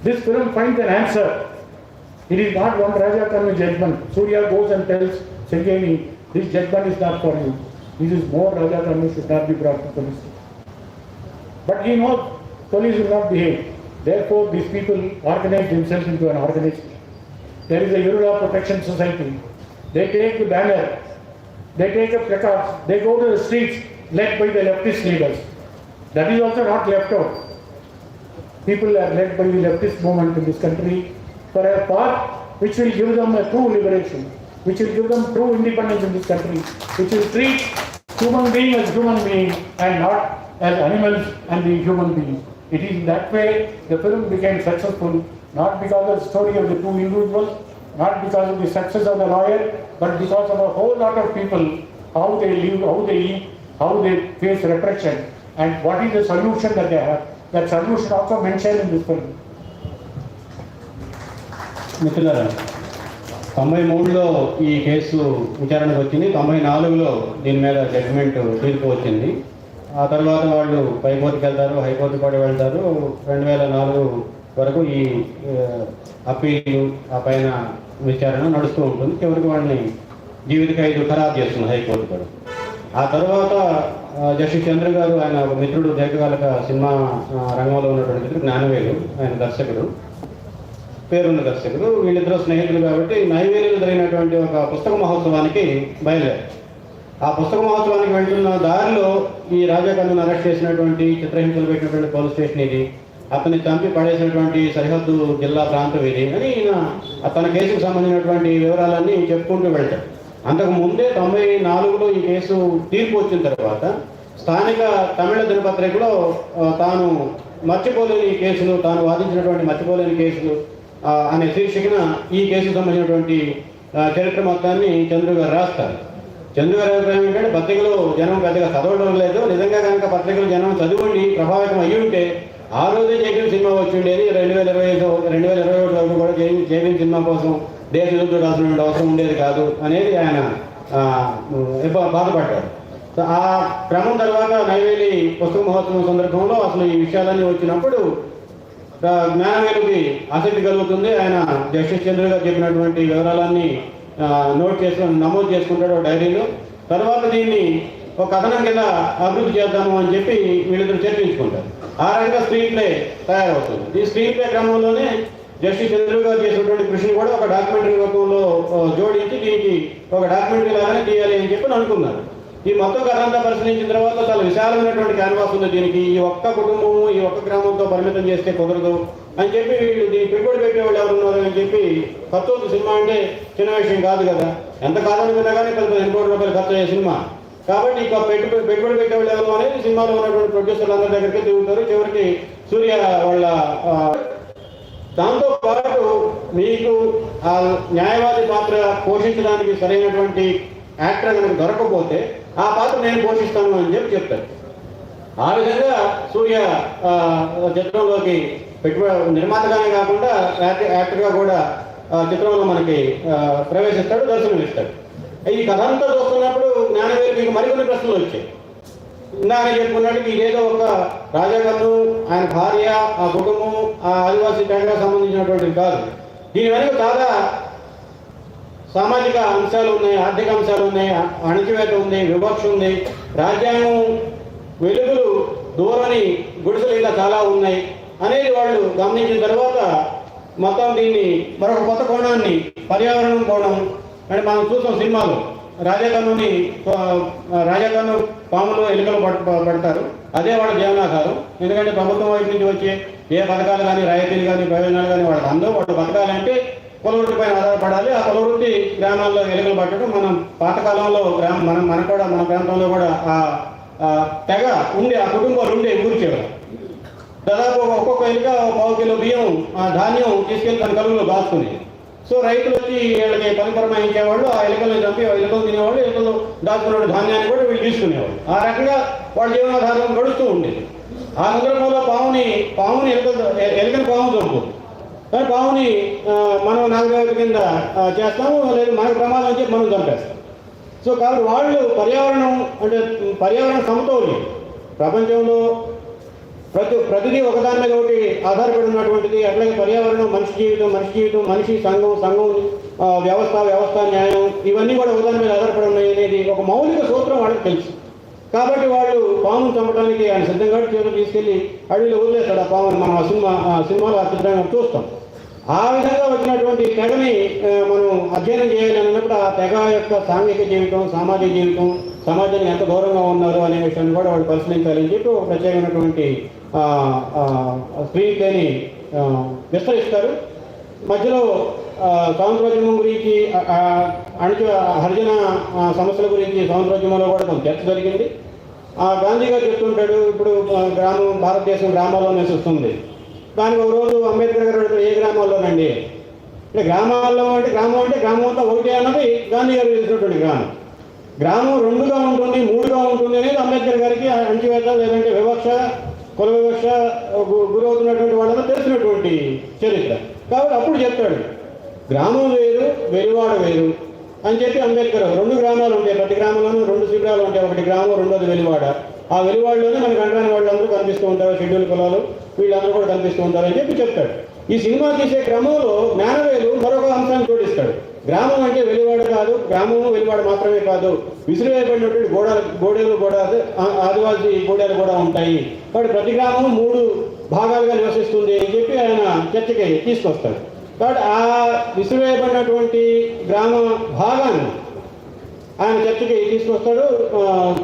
This film finds an answer. It is not one Raja Karmi judgment. Surya goes and tells Singeni, this judgment is not for you. This is more Raja Karmi should not be brought to police. But he knows police will not behave. Therefore, these people organize themselves into an organization. There is a Yurula Protection Society. They take the banner, they take the placards, they go to the streets led by the leftist leaders. That is also not left out. People are led by the leftist movement in this country for a path which will give them a true liberation, which will give them true independence in this country, which will treat human being as human being and not as animals and the human beings. It is in that way the film became successful, not because of the story of the two individuals, not because of the success of the lawyer, but because of a whole lot of people, how they live, how they eat, how they face repression, and what is the solution that they have. That solution also mentioned in this film. మిత్రులారా 93లో ఈ case విచారణకు వచ్చింది, 94లో దీని మీద judgement తీర్పు వచ్చింది. ఆ తర్వాత వాళ్ళు పైకోర్టుకి వెళ్తారు, హైకోర్టు కూడా వెళ్తారు. 2004 వరకు ఈ అప్పీలు ఆ పైన విచారణ నడుస్తూ ఉంటుంది. చివరికి వాళ్ళని జీవిత ఖైదు ఖరారు చేస్తుంది హైకోర్టు కూడా. ఆ తర్వాత జస్టిస్ చంద్రు గారు, ఆయన ఒక మిత్రుడు, దీర్ఘకాలిక సినిమా రంగంలో ఉన్నటువంటి మిత్రుడు జ్ఞానవేలు, ఆయన దర్శకుడు, పేరున్న దర్శకుడు. వీళ్ళిద్దరూ స్నేహితులు కాబట్టి నైవేలిలో జరిగినటువంటి ఒక పుస్తక మహోత్సవానికి బయలుదేరారు. ఆ పుస్తక మహోత్సవానికి వెళ్తున్న దారిలో ఈ రాజా కర్ణను అరెస్ట్ చేసినటువంటి, చిత్రహింసలు పెట్టినటువంటి పోలీస్ స్టేషన్ ఇది, అతన్ని చంపి పడేసినటువంటి సరిహద్దు జిల్లా ప్రాంతం ఇది అని ఈయన తన కేసుకు సంబంధించినటువంటి వివరాలన్నీ చెప్పుకుంటూ వెళ్తాడు. అంతకు ముందే 94లో ఈ కేసు తీర్పు వచ్చిన తర్వాత స్థానిక తమిళ దినపత్రికలో తాను మర్చిపోలేని కేసులు, తాను వాదించినటువంటి మర్చిపోలేని కేసులు అనే శీర్షికన ఈ కేసుకు సంబంధించినటువంటి చరిత్ర మొత్తాన్ని చంద్రు గారు రాస్తారు. చంద్రు గారి అభిప్రాయం ఏంటంటే, పత్రికలు జనం పెద్దగా చదవడం లేదు, నిజంగా కనుక పత్రికలు జనం చదువుండి ప్రభావితం అయ్యి ఉంటే ఆ రోజే జైబీన్ సినిమా వచ్చి ఉండేది. 2021 వరకు కూడా జైబీన్ సినిమా కోసం దేశ యుద్ధం రాసిన అవసరం ఉండేది కాదు అనేది ఆయన బాధపడ్డారు. ఆ క్రమం తర్వాత నైవేలి పుస్తక మహోత్సవం సందర్భంలో అసలు ఈ విషయాలన్నీ వచ్చినప్పుడు జ్ఞానవేలుకి ఆసక్తి కలుగుతుంది. ఆయన జస్టిస్ చంద్రు గారు చెప్పినటువంటి వివరాలన్నీ నమోదు చేసుకుంటాడు డైరీలో. తర్వాత దీన్ని ఒక కథనం కింద అభివృద్ధి చేద్దాము అని చెప్పి వీళ్ళిద్దరు చర్చించుకుంటారు. ఆ రకంగా స్క్రీన్ ప్లే తయారవుతుంది. ఈ స్క్రీన్ ప్లే క్రమంలోనే జస్టిస్ చంద్రు గారు చేసినటువంటి కృషిని కూడా ఒక డాక్యుమెంటరీ రూపంలో జోడించి దీనికి ఒక డాక్యుమెంటరీ లాగానే తీయాలి అని చెప్పి అనుకున్నారు. ఈ మొత్తం కథ అంతా పరిశీలించిన తర్వాత చాలా విశాలమైనటువంటి క్యాన్వాస్ ఉంది దీనికి. ఈ ఒక్క కుటుంబము, ఈ ఒక్క గ్రామంతో పరిమితం చేస్తే కుదరదు అని చెప్పి వీళ్ళు దీన్ని పెట్టుబడి పెట్టేవాళ్ళు ఎవరున్నారు అని చెప్పి, ఖర్చు సినిమా అంటే చిన్న విషయం కాదు కదా, ఎంత కాదనుకున్నా కానీ 10 కోట్ల రూపాయలు ఖర్చు అయ్యే సినిమా కాబట్టి ఇక పెట్టుబడి పెట్టేవాళ్ళు ఎవరు అనేది సినిమాలో ఉన్నటువంటి ప్రొడ్యూసర్లు అందరి దగ్గరికి తిరుగుతారు. చివరికి సూర్య వాళ్ళ దాంతో పాటు మీకు ఆ న్యాయవాది పాత్ర పోషించడానికి సరైనటువంటి యాక్టర్ కనుక దొరకకపోతే ఆ పాత్ర నేను పోషిస్తాను అని చెప్పి చెప్తారు. ఆ విధంగా సూర్య చిత్రంలోకి నిర్మాతగానే కాకుండా యాక్టర్గా కూడా చిత్రంలో మనకి ప్రవేశిస్తాడు, దర్శనం ఇస్తాడు. ఈ కథ అంతా చూస్తున్నప్పుడు జ్ఞానవేలికి మరికొన్ని ప్రశ్నలు వచ్చాయి. ఇందాక చెప్పుకున్నట్టు ఇదేదో ఒక రాజాగారు, ఆయన భార్య, ఆ కుటుంబం, ఆ ఆదివాసీ తెగకు సంబంధించినటువంటిది కాదు. దీని వెనుక చాలా సామాజిక అంశాలు ఉన్నాయి, ఆర్థిక అంశాలు ఉన్నాయి, అణచివేత ఉంది, వివక్ష ఉంది, రాజ్యాంగం వెలుగులు దూరని గుడిసెలు ఇలా చాలా ఉన్నాయి అనేది వాళ్ళు గమనించిన తర్వాత మొత్తం దీన్ని మరొక కొత్త కోణాన్ని, పర్యావరణం కోణం అంటే మనం చూసాం సినిమాలో రాజాకన్ను పాములు, ఎలుకలు పడతారు, అదే వాళ్ళ జీవనాధారం. ఎందుకంటే ప్రభుత్వం వైపు నుంచి వచ్చే ఏ పథకాలు కానీ, రాయితీలు కానీ, ప్రయోజనాలు కానీ వాళ్ళకి అందరూ వాళ్ళు బతకాలంటే కులవృత్తి పైన ఆధారపడాలి. ఆ కులవృత్తి గ్రామాల్లో ఎలుకలు పట్టడం మనం పాతకాలంలో మన ప్రాంతంలో కూడా ఆ తెగ ఉండే, ఆ కుటుంబాలు ఉండే ఊరి చివర దాదాపు ఒక్కొక్క ఎలుక 1 కిలో బియ్యం, ధాన్యం తీసుకెళ్ళి తన కలుగులో దాచుకునేది. సో రైతులు వచ్చి వీళ్ళకి పని పురమాయించేవాళ్ళు, ఆ ఎలుకలను చంపి ఎలుకలు తినేవాళ్ళు, ఎలుకలు దాచుకునే ధాన్యాన్ని కూడా వీళ్ళు తీసుకునేవాళ్ళు. ఆ రకంగా వాళ్ళ జీవనాధారం గడుస్తూ ఉండేది. ఆ సందర్భంలో పాముని ఎలుకని పాము చంపుతుంది, కానీ పాముని మనం నాగదేవత కింద చేస్తాము, లేదు మనకు ప్రమాదం అని చెప్పి మనం చంపేస్తాం. సో కాబట్టి వాళ్ళు పర్యావరణ సమతౌల్యం, ప్రపంచంలో ప్రతిదీ ఒకదాని మీద ఒకటి ఆధారపడి ఉన్నటువంటిది. అట్లాగే పర్యావరణం, మనిషి జీవితం, మనిషి సంఘం వ్యవస్థ న్యాయం ఇవన్నీ కూడా ఒకదాని మీద ఆధారపడి ఉన్నాయి అనేది ఒక మౌలిక సూత్రం వాళ్ళకి తెలుసు. కాబట్టి వాళ్ళు పామును చంపడానికి ఆయన సిద్ధంగా చేతులు తీసుకెళ్లి అడవిలో వదిలేస్తాడు. ఆ పామును మనం సినిమాలో ఆ చిత్రంగా చూస్తాం. ఆ విధంగా వచ్చినటువంటి తెగని మనం అధ్యయనం చేయాలి అన్నప్పుడు ఆ తెగ యొక్క సాంఘిక జీవితం, సామాజిక జీవితం, సమాజానికి ఎంత దూరంగా ఉన్నారు అనే విషయాన్ని కూడా వాళ్ళు పరిశీలించాలని చెప్పి ఒక ప్రత్యేకమైనటువంటి స్క్రీన్ ప్లేని విస్తరిస్తారు. మధ్యలో స్వాతంత్రోద్యమం గురించి, హరిజన సమస్యల గురించి స్వాతంత్రోద్యమంలో కూడా కొంత చర్చ జరిగింది. గాంధీ గారు చెప్తుంటాడు, ఇప్పుడు భారతదేశం గ్రామాల్లో నివసిస్తుంది. దానికి ఒక రోజు అంబేద్కర్ గారు అడుగుతారు, ఏ గ్రామాల్లోనండి అంటే గ్రామం అంటే గ్రామం అంతా ఒకటే అన్నది గాంధీ గారు తెలిసినటువంటి గ్రామం 2గా ఉంటుంది, 3గా ఉంటుంది అనేది అంబేద్కర్ గారికి అణచివేత లేదంటే వివక్ష, కుల వివక్ష గురవుతున్నటువంటి వాళ్ళలో తెలిసినటువంటి చరిత్ర. కాబట్టి అప్పుడు చెప్తాడు, గ్రామం వేరు, వెలివాడ వేరు అని చెప్పి అంబేద్కర్ 2 గ్రామాలు ఉంటాయి, ప్రతి గ్రామంలోనూ 2 శిబిరాలు ఉంటాయి, ఒకటి గ్రామం, రెండోది వెలివాడ. ఆ వెలివాడలోనే మనకు అంటరాని వాళ్ళందరూ కనిపిస్తూ ఉంటారు, షెడ్యూల్ కులాలు వీళ్ళందరూ కూడా కనిపిస్తూ ఉంటారు అని చెప్పి చెప్తాడు. ఈ సినిమా తీసే క్రమంలో జ్ఞానవేలు మరొక అంశాన్ని జోడిస్తాడు. గ్రామం అంటే వెలివాడ కాదు, గ్రామము వెలివాడ మాత్రమే కాదు, విసిరివేయబడినటువంటి గోడలు కూడా ఆదివాసీ గోడలు కూడా ఉంటాయి. కాబట్టి ప్రతి గ్రామం 3 భాగాలుగా నివసిస్తుంది అని చెప్పి ఆయన చర్చకి తీసుకొస్తాడు. కాబట్టి ఆ విసిరివేయబడినటువంటి గ్రామ భాగాన్ని ఆయన చర్చకి తీసుకొస్తాడు,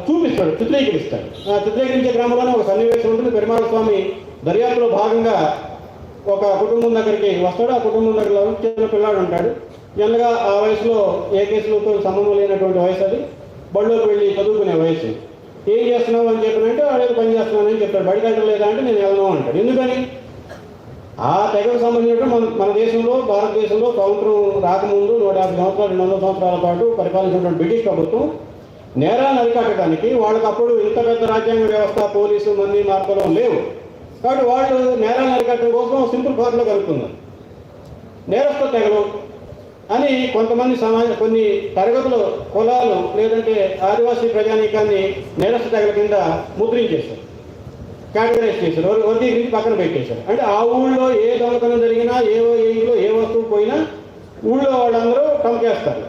చూపిస్తాడు, చిత్రీకరిస్తాడు. ఆ చిత్రీకరించే క్రమంలోనే ఒక సన్నివేశం ఉంటుంది. పెరుమాళ స్వామి దర్యాప్తులో భాగంగా ఒక కుటుంబం దగ్గరికి వస్తాడు. ఆ కుటుంబం దగ్గర చిన్న పిల్లాడు ఉంటాడు. జనరల్గా ఆ వయసులో ఏ కేసులతో సంబంధం లేనటువంటి వయసు, అది బడిలోకి వెళ్ళి చదువుకునే వయసు. ఏం చేస్తున్నావు అని చెప్పినంటే వాడు పని చేస్తున్నానని చెప్తాడు. బడికి వెళ్ళలేదా అంటే నేను వెళ్ళను అంటాడు. ఎందుకని? ఆ తెగకు సంబంధించినట్టు మన దేశంలో, భారతదేశంలో స్వాతంత్రం రాకముందు 150 సంవత్సరాలు 200 సంవత్సరాల పాటు పరిపాలించినటువంటి బ్రిటిష్ ప్రభుత్వం నేరాలను అరికట్టడానికి వాళ్ళకి అప్పుడు ఇంత పెద్ద రాజ్యాంగ వ్యవస్థ, పోలీసు, మంది మార్పులు లేవు. కాబట్టి వాళ్ళు నేరాలను అరికట్టడం కోసం సింపుల్ ఫార్ములా కలుపుతున్నారు. నేరస్థ తెగలు అని కొంతమంది కొన్ని తరగతులు, కులాలు లేదంటే ఆదివాసీ ప్రజానీకాన్ని నేరస్థ తెగల కింద ముద్రించేశారు, కేటగరైజ్ చేశారు, వర్గీకరించి పక్కన పెట్టేశారు. అంటే ఆ ఊళ్ళో ఏ దొంగతనం జరిగినా, ఏ ఇంట్లో ఏ వస్తువు పోయినా ఊళ్ళో వాళ్ళందరూ టంకేస్తారు.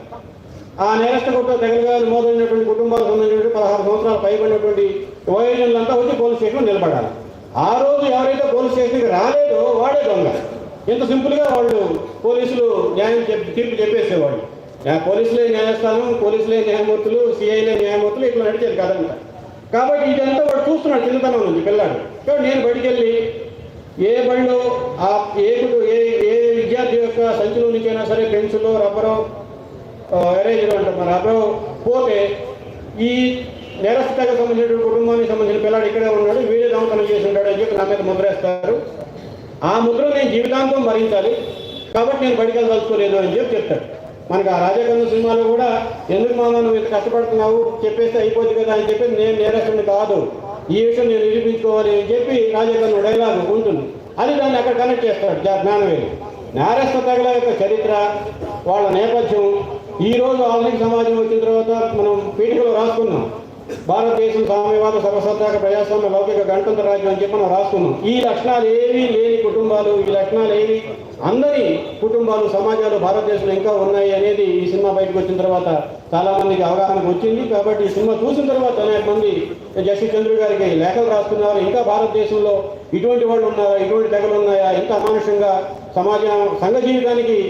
ఆ నేరస్థ తెగలుగా నమోదైనటువంటి కుటుంబాలకు సంబంధించినటువంటి 16 సంవత్సరాలు పైబడినటువంటి వయోజనులంతా వచ్చి పోలీస్ స్టేషన్లో నిలబడాలి. ఆ రోజు ఎవరైతే పోలీస్ స్టేషన్కి రాలేదో వాడే దొంగ. ఇంత సింపుల్గా వాళ్ళు పోలీసులు తీర్పు చెప్పేసేవాళ్ళు. పోలీసులే న్యాయస్థానం, పోలీసులే న్యాయమూర్తులు, సిఐలే న్యాయమూర్తులు, ఇట్లా నడిచేది కదంట. కాబట్టి ఇదంతా వాడు చూస్తున్నాడు చిన్నతనం నుంచి పిల్లాడు. కాబట్టి నేను బడికి వెళ్ళి ఏ బడిలో ఏ విద్యార్థి యొక్క సంచిలో నుంచైనా సరే పెన్సిల్, రబ్బరు, ఎరేజర్ అంటారు, రబ్బరు పోతే ఈ నేరస్థకు సంబంధించిన కుటుంబానికి సంబంధించిన పిల్లాడు ఇక్కడే ఉన్నాడు, వీడే దొంగతనం చేసి ఉంటాడు అని చెప్పి నా మీద ముద్రేస్తారు. ఆ ముద్ర నేను జీవితాంతం భరించాలి, కాబట్టి నేను బడికి వెళ్ళదలుచుకోలేదు అని చెప్పి చెప్తాడు. మనకు ఆ రాజకన్న సినిమాలో కూడా ఎందుకు మామ నువ్వు ఇంత కష్టపడుతున్నావు చెప్పేస్తే అయిపోద్ది కదా అని చెప్పి నేను నేరస్తుని కాదు, ఈ విషయం నేను నిరూపించుకోవాలి అని చెప్పి రాజకన్న డైలాగ్ ఉంటుంది. అది దాన్ని అక్కడ కనెక్ట్ చేస్తాడు జ్ఞానవేలు. నేరస్థ తెగల యొక్క చరిత్ర, వాళ్ళ నేపథ్యం ఈరోజు ఆధునిక సమాజం వచ్చిన తర్వాత మనం పీఠికలో రాసుకున్నాం. భారతదేశం సామ్యవాద, సర్వసత్తాక, ప్రజాస్వామ్య, లౌకిక, గణతంత్ర రాజ్యం అని చెప్పి మనం రాసుకున్నాం. ఈ లక్షణాలు ఏవి లేని కుటుంబాలు, ఈ లక్షణాలు ఏవి అందరి కుటుంబాలు, సమాజాలు భారతదేశంలో ఇంకా ఉన్నాయి అనేది ఈ సినిమా బయటకు వచ్చిన తర్వాత చాలా మందికి అవగాహనకు వచ్చింది. కాబట్టి ఈ సినిమా చూసిన తర్వాత అనేక మంది జస్టిస్ చంద్రు గారికి లేఖలు రాస్తున్నారు. ఇంకా భారతదేశంలో ఇటువంటి వాళ్ళు ఉన్నారా, ఇటువంటి తెగలు ఉన్నాయా, ఇంత అమానుషంగా సంఘ జీవితానికి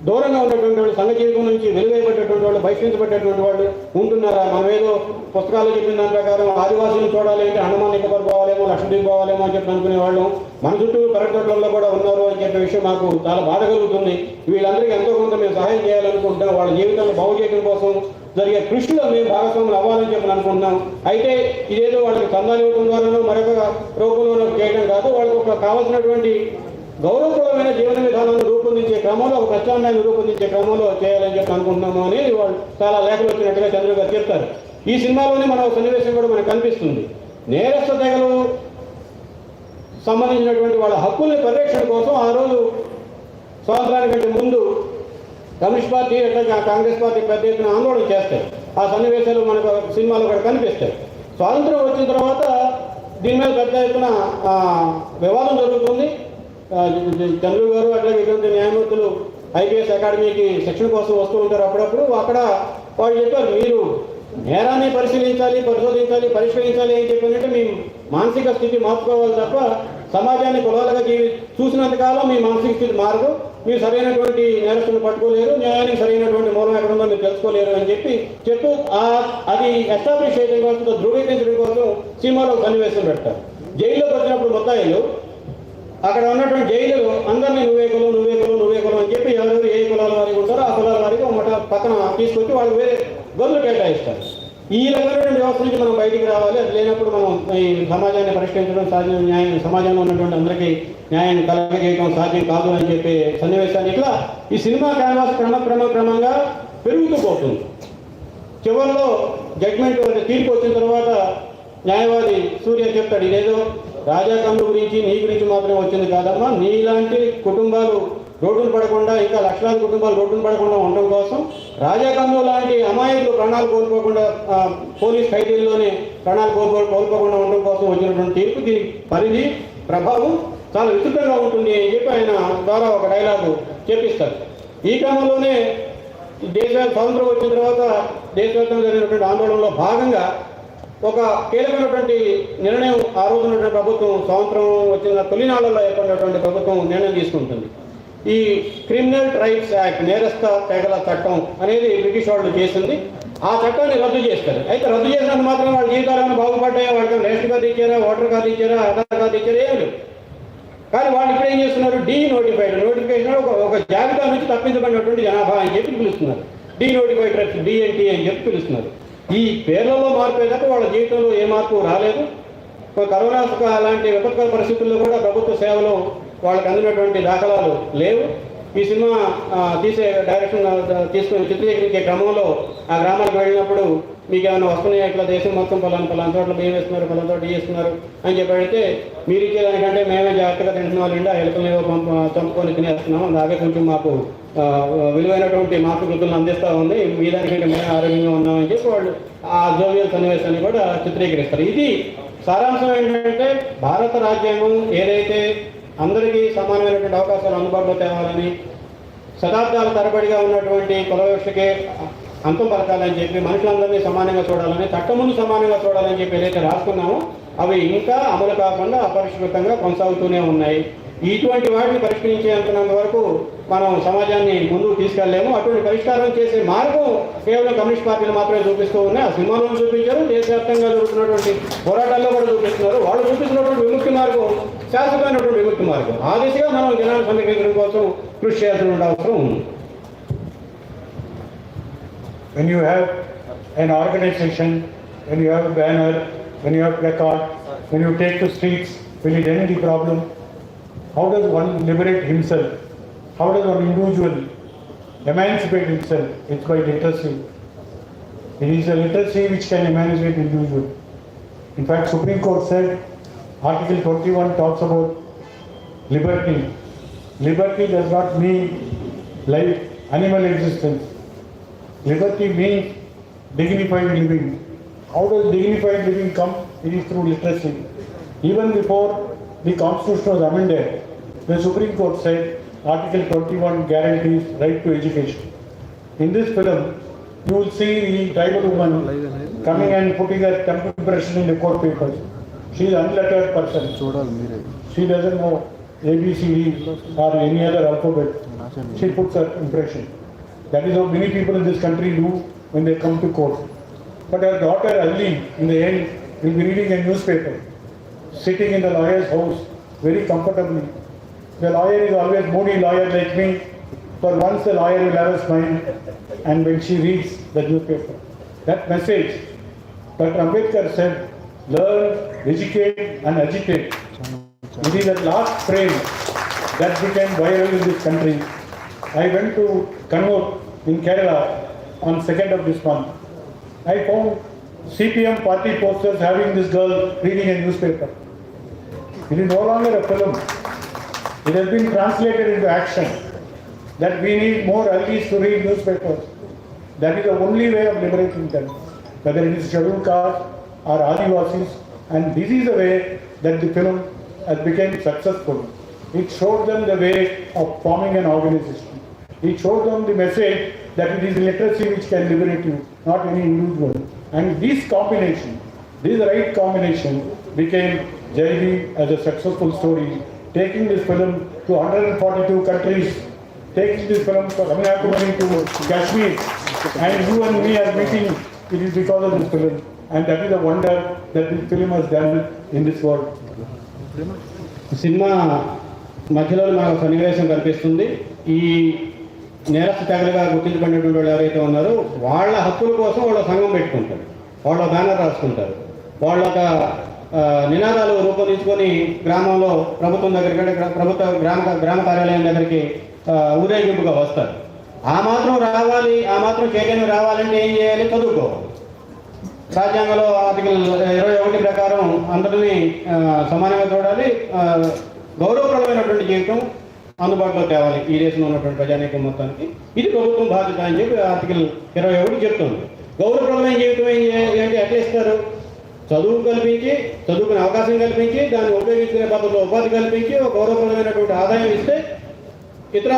దూరంగా ఉన్నటువంటి వాళ్ళు, సంఘ జీవితం నుంచి వెలువైపట్టేటువంటి వాళ్ళు, బహిష్కరించబట్టేటువంటి వాళ్ళు ఉంటున్నారా? మనం ఏదో పుస్తకాలు చెప్పిన దాని ప్రకారం ఆదివాసులను చూడాలి అంటే అండమాన్ నికోబార్ పోవాలేమో, లక్షద్వీప్ పోవాలేమో అని చెప్పి అనుకునేవాళ్ళం. మన చుట్టూ పర్యటనలో కూడా ఉన్నారు అని చెప్పే విషయం మాకు చాలా బాధ కలుగుతుంది. వీళ్ళందరికీ ఎంతో కొంత మేము సహాయం చేయాలనుకుంటున్నాం. వాళ్ళ జీవితాన్ని బాగు చేయడం కోసం జరిగే కృషిలో మేము భాగస్వాములు అవ్వాలని చెప్పి అనుకుంటున్నాం. అయితే ఇదేదో వాళ్ళకి చందాలు ఇవ్వడం ద్వారానో మరొక రూపంలోనో చేయడం కాదు, వాళ్ళకు కావాల్సినటువంటి గౌరవపూర్వమైన జీవన విధానాన్ని రూపొందించే క్రమంలో, ఒక ప్రత్యామ్నాయాన్ని రూపొందించే క్రమంలో చేయాలని చెప్పి అనుకుంటున్నాము అని వాళ్ళు చాలా లేఖలు వచ్చినట్టుగా చంద్రు గారు చెప్తారు. ఈ సినిమాలోనే మన సన్నివేశం కూడా మనకు కనిపిస్తుంది. నేరస్థ తెగలు సంబంధించినటువంటి వాళ్ళ హక్కుల్ని పరిరక్షణ కోసం ఆ రోజు స్వాతంత్రానికంటే ముందు కమ్యూనిస్ట్ పార్టీ అట్లా కాంగ్రెస్ పార్టీ పెద్ద ఎత్తున ఆందోళన చేస్తారు. ఆ సన్నివేశాలు మనకు సినిమాలో కూడా కనిపిస్తాయి. స్వాతంత్రం వచ్చిన తర్వాత దీని మీద పెద్ద ఎత్తున వివాదం జరుగుతుంది. చంద్రు గారు అట్లాగే ఇటువంటి న్యాయమూర్తులు ఐపీఎస్ అకాడమీకి శిక్షణ కోసం వస్తూ ఉంటారు అప్పుడప్పుడు. అక్కడ వాళ్ళు చెప్పారు, మీరు నేరాన్ని పరిశీలించాలి, పరిశోధించాలి, పరిష్కరించాలి అని చెప్పినట్టు మీ మానసిక స్థితి మార్చుకోవాలి తప్ప సమాజాన్ని కులాలుగా చూసినంతకాలం మీ మానసిక స్థితి మారదు, మీరు సరైనటువంటి నేరస్తులను పట్టుకోలేరు, న్యాయానికి సరైనటువంటి మూలం ఎక్కడుందో మీరు తెలుసుకోలేరు అని చెప్తూ అది ఎస్టాబ్లిష్ చేయడం కోసం, ధృవీకరించడం కోసం సినిమాలో సన్నివేశం పెడతారు. జైల్లోకి వచ్చినప్పుడు ముద్దాయిలు అక్కడ ఉన్నటువంటి జైలు అందరినీ నువ్వే కులం అని చెప్పి ఎవరెవరు ఏ కులాల వారికి ఉంటారో ఆ కులాల వారికి ఒక పక్కన తీసుకొచ్చి వాళ్ళు వేరే గొర్రెలు కేటాయిస్తారు. ఈ రకమైన వ్యవస్థ నుంచి మనం బయటికి రావాలి. అది లేనప్పుడు మనం ఈ సమాజాన్ని పరిష్కరించడం సాధ్యం, న్యాయం సమాజంలో ఉన్నటువంటి అందరికీ న్యాయాన్ని కలగజేయడం సాధ్యం కాదు అని చెప్పే సన్నివేశాన్ని ఇట్లా ఈ సినిమా క్యాన్వాస్ క్రమంగా పెరుగుతూ పోతుంది. చివరిలో జడ్జ్మెంట్ తీర్పు వచ్చిన తర్వాత న్యాయవాది సూర్య చెప్తాడు, ఇదేదో రాజా కన్ను గురించి నీ గురించి మాత్రమే వచ్చింది కాదమ్మా, నీలాంటి కుటుంబాలు రోడ్డును పడకుండా, ఇంకా లక్షలాది కుటుంబాలు రోడ్డును పడకుండా ఉండడం కోసం, రాజా కన్ను లాంటి అమాయకులు ప్రాణాలు కోల్పోకుండా పోలీస్ ఖైదీల్లోనే ప్రాణాలు కోల్పోకుండా ఉండడం కోసం వచ్చినటువంటి తీర్పు, దీని పరిధి ప్రభావం చాలా విస్తృతంగా ఉంటుంది అని చెప్పి ఆయన ద్వారా ఒక డైలాగు చెప్పిస్తారు. ఈ క్రమంలోనే స్వాతంత్రం వచ్చిన తర్వాత దేశవ్యాప్తంగా జరిగినటువంటి ఆందోళనలో భాగంగా ఒక కీలకమైనటువంటి నిర్ణయం ఆ రోజు ఉన్నటువంటి ప్రభుత్వం, స్వాతంత్రం వచ్చిన తొలినాళ్లలో ఏర్పడినటువంటి ప్రభుత్వం నిర్ణయం తీసుకుంటుంది. ఈ క్రిమినల్ ట్రైబ్స్ యాక్ట్, నేరస్థ తెగల చట్టం అనేది బ్రిటిష్ వాళ్ళు చేసింది. ఆ చట్టాన్ని రద్దు చేస్తారు. అయితే రద్దు చేసినంత మాత్రం వాళ్ళ జీవితాలను బాగుపడ్డాయా, వాళ్ళకి రేషన్ కార్డు ఇచ్చారా, ఓటర్ కార్డు ఇచ్చారా, ఆధార్ కార్డు ఇచ్చారా, ఏమి లేదు. కానీ వాళ్ళు ఇప్పుడు ఏం చేస్తున్నారు, నోటిఫికేషన్ ఒక జాబితా నుంచి తప్పించబడినటువంటి జనాభా అని చెప్పి పిలుస్తున్నారు. నోటిఫైడ్ ట్రైబ్స్, డిఎన్టీ అని చెప్పి పిలుస్తున్నారు. ఈ పేర్లలో మార్పే తప్ప వాళ్ళ జీవితంలో ఏ మార్పు రాలేదు. కరోనా లాంటి విపత్కర పరిస్థితుల్లో కూడా ప్రభుత్వ సేవలు వాళ్ళకి అందినటువంటి దాఖలాలు లేవు. ఈ సినిమా తీసే డైరెక్షన్ తీసుకుని చిత్రీకరించే క్రమంలో ఆ గ్రామాలకు వెళ్ళినప్పుడు మీకు ఏమైనా వస్తున్నాయా, ఇట్లా దేశం మొత్తం పలానా చోట్ల బియ్యం వేస్తున్నారు, పలానా చోట వేస్తున్నారు అని చెప్పి అడిగితే, మీరు ఇచ్చేదానికంటే మేమే జాగ్రత్తగా తింటున్నాం, నిండా ఎలుకలు చంపుకొని తినేస్తున్నాం, అలాగే కొంచెం మాకు విలువైనటువంటి మాతృకృతులను అందిస్తూ ఉంది, మీ దానికంటే మేము ఆరోగ్యంగా ఉన్నామని చెప్పి వాళ్ళు ఆ జోవియల్ సన్నివేశాన్ని కూడా చిత్రీకరిస్తారు. ఇది సారాంశం ఏంటంటే, భారత రాజ్యాంగం ఏదైతే అందరికీ సమానమైనటువంటి అవకాశాలు అందుబాటులో తేవాలని, శతాబ్దాల తరబడిగా ఉన్నటువంటి కుల వ్యవస్థకే అంతం పలకాలని చెప్పి, మనుషులందరినీ సమానంగా చూడాలని, చట్టం ముందు సమానంగా చూడాలని చెప్పి ఏదైతే రాసుకున్నామో అవి ఇంకా అమలు కాకుండా అపరిష్కృతంగా కొనసాగుతూనే ఉన్నాయి. ఇటువంటి వాటిని పరిష్కరించేంత వరకు మనం సమాజాన్ని ముందుకు తీసుకెళ్ళలేము. అటువంటి పరిష్కారం చేసే మార్గం కేవలం కమ్యూనిస్ట్ పార్టీలు మాత్రమే చూపిస్తూ ఉన్నాయి. ఆ సినిమాలో చూపించారు, దేశవ్యాప్తంగా జరుగుతున్నటువంటి పోరాటాల్లో కూడా చూపిస్తున్నారు. వాళ్ళు చూపిస్తున్నటువంటి విముక్తి మార్గం శాశ్వతమైనటువంటి విముక్తి మార్గం. ఆ దిశగా మనం జనాన్ని సమీకరించడం కోసం కృషి చేయాల్సిన అవసరం ఉంది. When you have an organization, when you have a banner, when you have placard, when you take to streets, will it end the problem? How does one liberate himself? How does one individual emancipate himself? It's by literacy. It is a literacy which can emancipate individual. In fact, Supreme Court said, Article 21 talks about liberty. Liberty does not mean life, animal existence. Liberty means dignified living. How does dignified living come? It is through literacy. Even before the Constitution was amended, the Supreme Court said Article 21 guarantees right to education. In this film, you will see the tribal woman coming and putting her thumb impression in the court papers. She is an unlettered person. She doesn't know ABCD or any other alphabet. She puts her impression. That is how many people in this country do when they come to court. But her daughter Ali, in the end, will be reading a newspaper, sitting in the lawyer's house very comfortably. The lawyer is always moody lawyer like me. For once the lawyer will have a smile, and when she reads the newspaper, that message, Dr. Ambedkar said, learn, educate and agitate. It is the last frame that became viral in this country. I went to Chandru in Kerala on 2nd of this month. I found CPM party posters having this girl reading a newspaper. It is no longer a film. It has been translated into action. That we need more allies to read newspapers. That is the only way of liberating them. Whether it is scheduled caste, are Adivasis, and this is the way that the film has become successful. It showed them the way of forming an organization. It showed them the message that it is literacy which can liberate you, not any individual. And this combination, this right combination, became Jai Bhim as a successful story, taking this film to 142 countries, taking this film from Ennelapitta to Kashmir, and you and me are meeting, it is because of this film. And that is the wonder that this film has done in this world. Cinema మధ్యలో నాకు సన్నివేశం కనిపిస్తుంది. ఈ నేరస్థ తెగలుగా గుర్తించబడినటువంటి వాళ్ళు ఎవరైతే ఉన్నారో వాళ్ళ హక్కుల కోసం వాళ్ళ సంఘం పెట్టుకుంటారు, వాళ్ళ బ్యానర్ రాసుకుంటారు, వాళ్ళ నినాదాలు రూపొందించుకొని గ్రామంలో ప్రభుత్వం దగ్గరికి, ప్రభుత్వ గ్రామ కార్యాలయం దగ్గరికి ఊరేగింపుగా వస్తారు. ఆ మాత్రం రావాలి, ఆ మాత్రం చైతన్యం రావాలంటే ఏం చేయాలి? చదువుకోవాలి. రాజ్యాంగంలో ఆర్టికల్ 21 ప్రకారం అందరినీ సమానంగా చూడాలి, గౌరవప్రదమైనటువంటి జీవితం అందుబాటులో తేవాలి ఈ దేశంలో ఉన్నటువంటి ప్రజానీకం మొత్తానికి. ఇది ప్రభుత్వం బాధ్యత అని చెప్పి ఆర్టికల్ 21 చెప్తుంది. గౌరవప్రదమైన జీవితం ఏంటి? ఎట్లా ఇస్తారు? చదువు కల్పించి, చదువుకునే అవకాశం కల్పించి, దాన్ని ఉపయోగించుకునే పద్ధతిలో ఉపాధి కల్పించి, ఒక గౌరవప్రదమైనటువంటి ఆదాయం ఇస్తే ఇతర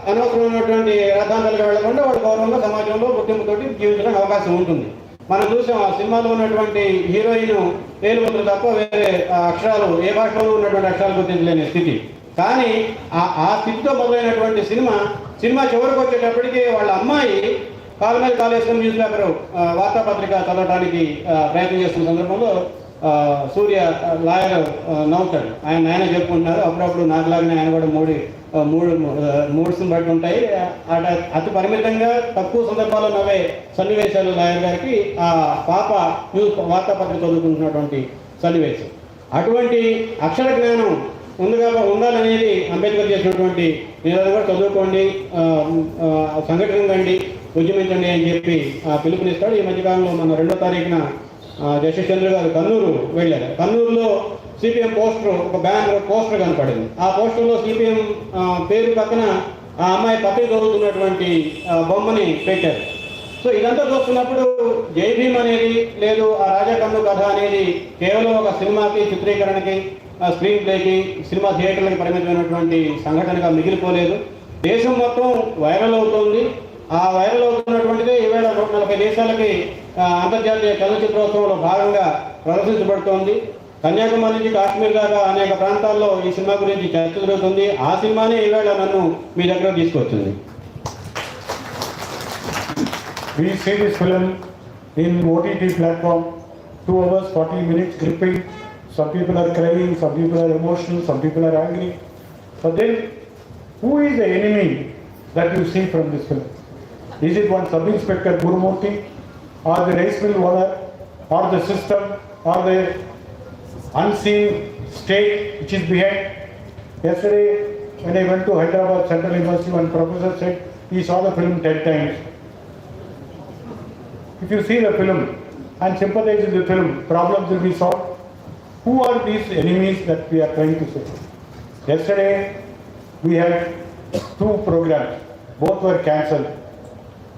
అనవసరమైనటువంటి రాద్ధాంతాలకు వెళ్లకుండా వాడు గౌరవంగా సమాజంలో గుర్తింపుతోటి జీవించడానికి అవకాశం ఉంటుంది. మనం చూసాం ఆ సినిమాలో ఉన్నటువంటి హీరోయిన్ పేరుముద్ర తప్ప వేరే అక్షరాలు ఏ భాషలో ఉన్నటువంటి అక్షరాలు గుర్తించలేని స్థితి. కానీ ఆ స్థితితో మొదలైనటువంటి సినిమా చివరికి వచ్చేటప్పటికి వాళ్ళ అమ్మాయి కాలు మీద కాలు వేసుకుని న్యూస్ పేపర్ వార్తాపత్రిక చదవడానికి ప్రయత్నం చేస్తున్న సందర్భంలో సూర్య లాయర్ నవ్వుతాడు. ఆయన చెప్పుకుంటున్నారు, అప్పుడప్పుడు నాకులాగానే ఆయన కూడా మూడ్స్ బట్టి ఉంటాయి. అతి పరిమితంగా తక్కువ సందర్భాల్లో నవ్వే సన్నివేశాలు లాయర్ గారికి ఆ పాప న్యూస్ వార్తాపత్రిక చదువుకుంటున్నటువంటి సన్నివేశం. అటువంటి అక్షర జ్ఞానం ఉండాలనేది అంబేద్కర్ చేసినటువంటి నినాదం కూడా చదువుకోండి, సంఘటనండి, ఉద్యమించండి అని చెప్పి పిలుపునిస్తాడు. ఈ మధ్యకాలంలో మన 2వ తారీఖున జస్టిస్ చంద్రు గారు కన్నూరు వెళ్ళారు. కన్నూరులో సిపిఎం పోస్టర్, ఒక బ్యానర్ పోస్టర్ కనపడింది. ఆ పోస్టర్లో సిపిఎం పేరు పక్కన ఆ అమ్మాయి పక్కన చదువుతున్నటువంటి బొమ్మని పెట్టారు. సో ఇదంతా చూస్తున్నప్పుడు జై భీమ్ అనేది లేదు, ఆ రాజా కన్ను కథ అనేది కేవలం ఒక సినిమాకి, చిత్రీకరణకి, స్క్రీన్ ప్లేకి, సినిమా థియేటర్లకి పరిమితమైనటువంటి సంఘటనగా మిగిలిపోలేదు. దేశం మొత్తం వైరల్ అవుతుంది. ఆ వైరల్ అవుతున్నటువంటిదే ఈవేళ 140 దేశాలకి అంతర్జాతీయ చలనచిత్రోత్సవంలో భాగంగా ప్రదర్శించబడుతోంది. కన్యాకుమారి నుంచి కాశ్మీర్ దాకా అనేక ప్రాంతాల్లో ఈ సినిమా గురించి చర్చ జరుగుతుంది. ఆ సినిమానే ఈవేళ నన్ను మీ దగ్గర తీసుకొచ్చింది. We see this film in OTT platform, 2 hours 40 minutes gripping. Some people are crying, some people are emotional, some people are angry. But then, who is the enemy that you see from this film? Is it one sub-inspector Gurumurthy, or the rice mill owner, or the system, or the unseen state which is behind? Yesterday, when I went to Hyderabad Central University, one professor said he saw the film 10 times. If you see the film and sympathize with the film, problems will be solved. Who are these enemies that we are trying to say? Yesterday, we had 2 programs. Both were cancelled.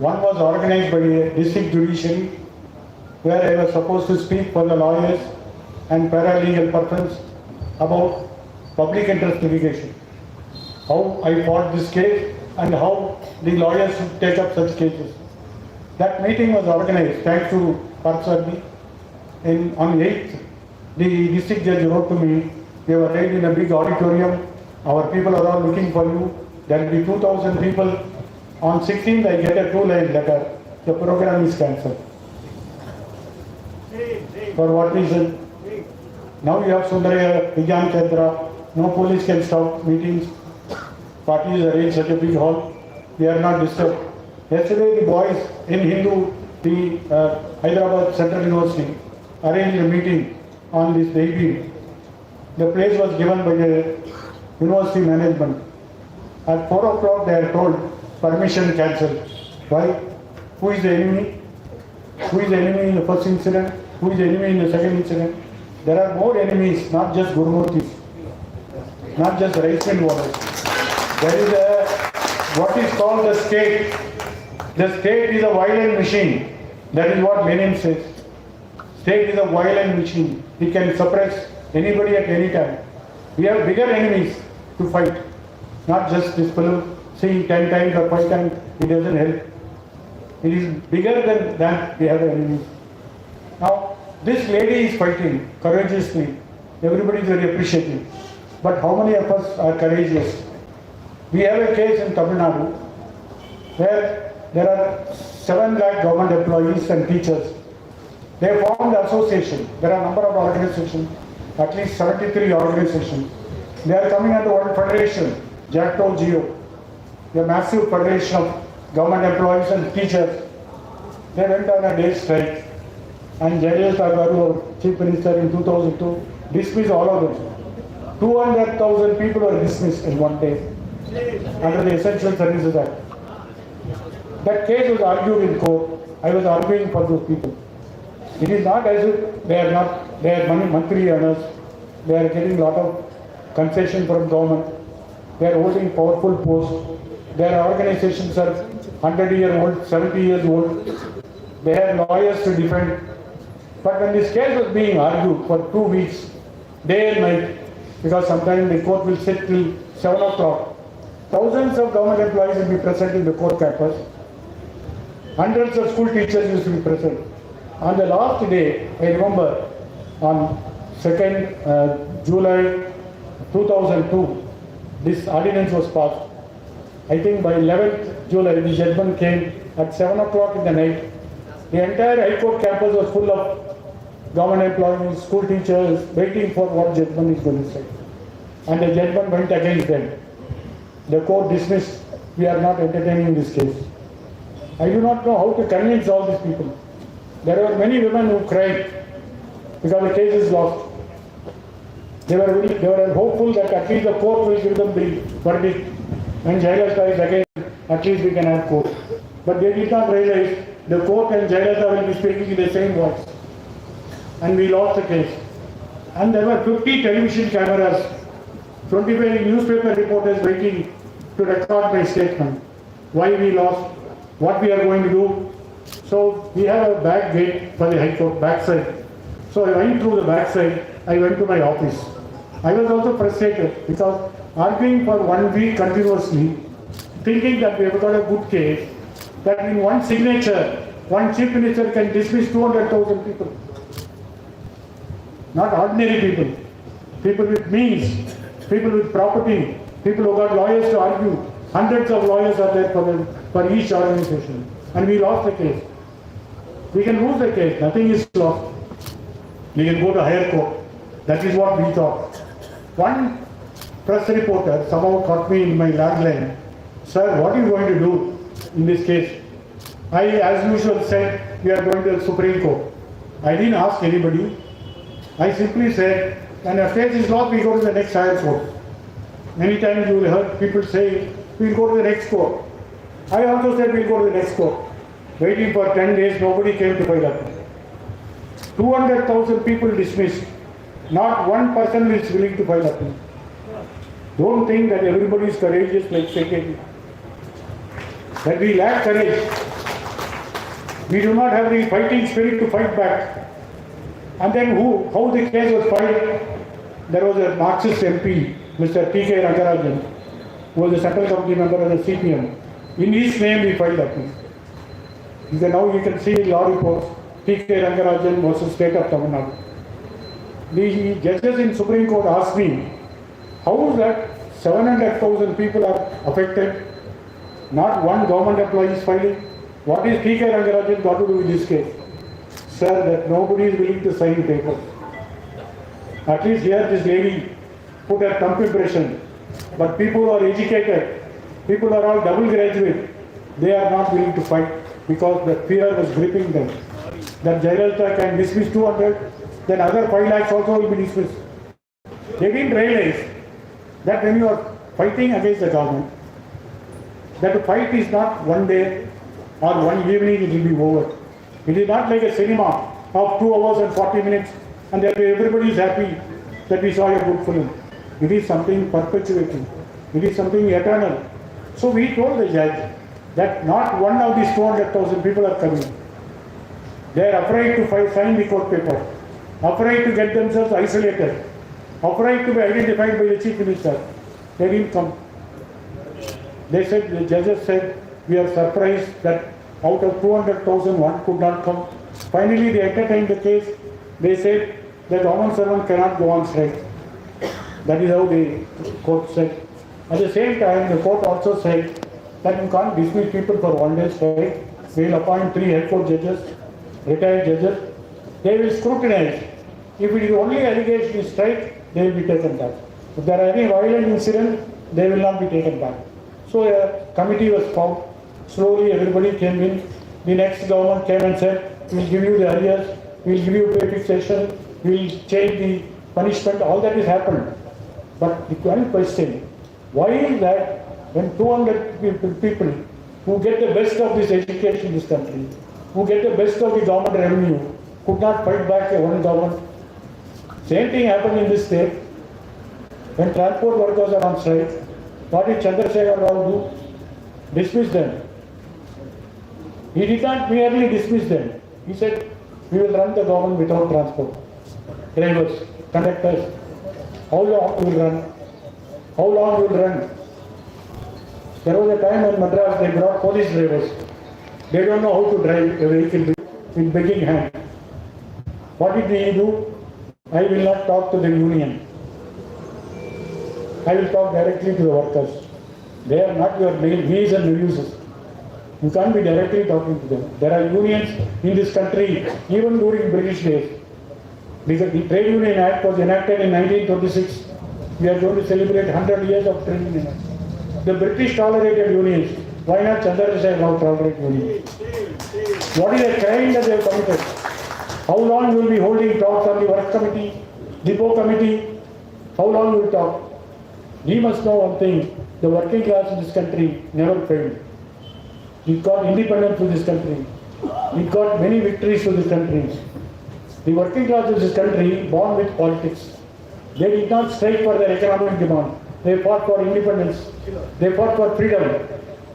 One was organized by the district judiciary, where I was supposed to speak for the lawyers and paralegal persons about public interest litigation. How I fought this case and how the lawyers should take up such cases. That meeting was organized thanks to Parsadi. On 8th, the district judge wrote to me, "We were arrayed in a big auditorium. Our people are all looking for you. There will be 2,000 people. On 16th, I get a 2-line letter. The program is cancelled." For what reason? Now you have Sundaraya, Vigyan Chandra. No police can stop meetings. Parties arrange such a big hall. They are not disturbed. Yesterday, the boys in Hindu, the Hyderabad Central University, arranged a meeting on this baby. The place was given by the university management. At 4 o'clock, they are told, permission cancelled. Why? Who is the enemy? Who is the enemy in the first incident? Who is the enemy in the second incident? There are more enemies, not just Gurumurthis, not just rice mill owners. There is what is called the state. The state is a violent machine. That is what Lenin says. state is a violent machine. He can suppress anybody at any time. We have bigger enemies to fight. Not just this fellow seeing 10 times or 5 times, it doesn't help. It is bigger than that we have enemies. Now, this lady is fighting courageously. Everybody is very appreciative. But how many of us are courageous? We have a case in Tamil Nadu where there are 7 lakh government employees and teachers. They formed an association. There are a number of organizations, at least 73 organizations. They are coming under one federation, JATO GEO, a massive federation of government employees and teachers. They went on a day's strike. And Jayalalitha Garu, Chief Minister in 2002, dismissed all of them. 200,000 people were dismissed in one day under the Essential Services Act. That case was argued in court. I was arguing for those people. It is not as if they are monthly earners. They are getting a lot of concession from government. They are holding powerful posts. Their organizations are 100-year-old, 70 years old. They have lawyers to defend. But when this case was being argued for 2 weeks, day and night, because sometimes the court will sit till 7 o'clock, thousands of government employees will be present in the court campus. Hundreds of school teachers used to be present. On the last day, I remember, on 2nd July 2002, this ordinance was passed. I think by 11th July, the judgment came at 7 o'clock in the night. The entire High Court campus was full of government employees, school teachers, waiting for what judgment is going to say. And the judgment went against them. The court dismissed. We are not entertaining this case. I do not know how to convince all these people. There were many women who cried because the case is lost. They were hopeful that at least the court will give them the verdict. When Jayalalitha is again, at least we can have court. But they did not realize the court and Jayalalitha will be speaking in the same voice. And we lost the case. And there were 50 television cameras, 25 newspaper reporters waiting to record my statement. Why we lost, what we are going to do. So we have a back gate for the High Court, backside. So I went through the backside, I went to my office. I was also frustrated because arguing for 1 week continuously, thinking that we have got a good case, that in one signature, one chief minister can dismiss 200,000 people. Not ordinary people. People with means, people with property, people who got lawyers to argue. Hundreds of lawyers are there for each organization. And we lost the case. We can lose the case, nothing is lost. We can go to higher court. That is what we thought. One press reporter somehow caught me in my landline. Sir, what are you going to do in this case? I, as usual, said we are going to the Supreme Court. I didn't ask anybody. I simply said, when a case is lost, we go to the next higher court. Many times you will hear people say, we'll go to the next court. I also said we'll go to the next court. Waiting for 10 days, nobody came to file up. 200,000 people dismissed. Not one person is willing to file appeal. Don't think that everybody is courageous like secretary. That we lack courage. We do not have the fighting spirit to fight back. And then how the case was filed? There was a Marxist MP, Mr. T.K. Rangarajan, who was a central committee member of the CPM. In his name we filed appeal. Now you can see law reports, T.K. Rangarajan versus State of Tamil Nadu. The judges in Supreme Court asked me, how is that 700,000 people are affected? Not one government employee is filing. What is T.K. Rangarajan got to do with this case? Sir, that nobody is willing to sign papers. At least here this lady put her thumb impression. But people who are educated, people who are all double graduate, they are not willing to fight because the fear was gripping them. That Jayalalitha can dismiss 200, then other 5 lakhs also will be dismissed. They didn't realize that when you are fighting against the government, that the fight is not one day or one evening it will be over. It is not like a cinema of 2 hours and 40 minutes and that everybody is happy that we saw a good film. It is something perpetuating. It is something eternal. So we told the judge that not one of these 200,000 people are coming. They are afraid to sign the court paper, afraid to get themselves isolated, afraid to be identified by the chief minister. They didn't come. They said, the judges said, we are surprised that out of 200,000, one could not come. Finally, they entertained the case. They said that common servant cannot go on strike. That is how the court said. At the same time, the court also said that you can't dismiss people for 1 day strike. We will appoint 3 High Court judges, retired judges. They will scrutinize. If it is only allegation of strike, they will be taken back. If there are any violent incident, they will not be taken back. So a committee was formed. Slowly everybody came in. The next government came and said, we will give you the arrears, we will give you pay fixation, we will change the punishment. All that has happened. But the one question, why is that when 200 people who get the best of this education in this country, who get the best of the government revenue, could not fight back a one government? Same thing happened in this state. When transport workers are on strike, what did Chandrasekhar Rao do? Dismiss them. He did not merely dismiss them. He said, we will run the government without transport. Drivers, conductors, how long we will run? How long we will run? There was a time in Madras they brought police drivers. They don't know how to drive a vehicle with begging hand. What did he do? I will not talk to the union. I will talk directly to the workers. They are not your knees and abuses. You can't be directly talking to them. There are unions in this country, even during British days. Because the Trade Union Act was enacted in 1926. We are going to celebrate 100 years of Trade Union Act. The British tolerated unions. Why not Chandrasekhar Rao tolerate unions? What is the crime that they have committed? How long will we be holding talks on the work committee, depot committee? How long will we talk? We must know one thing, the working class in this country never failed. It got independence to this country. It got many victories to this country. The working class of this country born with politics. They did not strike for their economic demand. They fought for independence. They fought for freedom.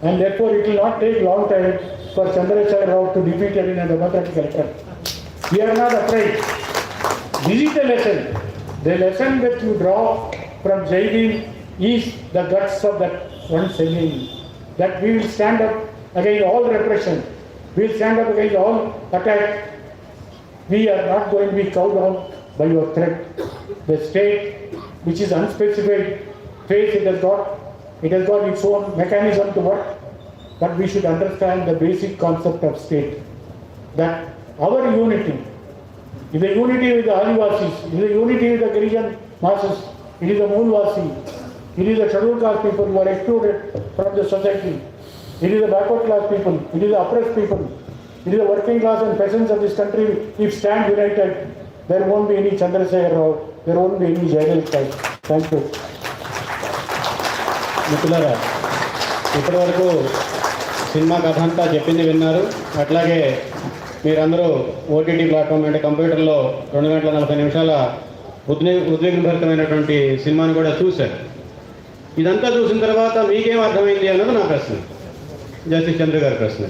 And therefore it will not take long time for Chandrasekhar Rao to defeat it in a democratic election. We are not afraid. This is the lesson. The lesson that you draw from Jaidin is the guts of that one saying. That we will stand up against all repression. We will stand up against all attack. We are not going to be cowed down by your threat. The state, which is unspecified phase it has got its own mechanism to work. But we should understand the basic concept of state. That our unity is the unity with the Adivasis, it is the unity with the Girijan masses, it is the Moolvasi, it is the scheduled caste people who are excluded from the society, it is the backward class people, it is the oppressed people, it is the working class and peasants of this country. If stand united, there won't be any Chandrasekhar Rao, there won't be any Jayalalitha. Thank you. మిత్రులారా, ఇప్పటివరకు cinema కథ అంతా చెప్పింది విన్నారు. అట్లాగే మీరందరూ OTT platform అంటే కంప్యూటర్లో 2 గంటల 40 నిమిషాల ఉద్వేగభరితమైనటువంటి సినిమాని కూడా చూశారు. ఇదంతా చూసిన తర్వాత మీకేం అర్థమైంది అన్నది నా ప్రశ్న. జస్టిస్ చంద్రు గారి ప్రశ్న.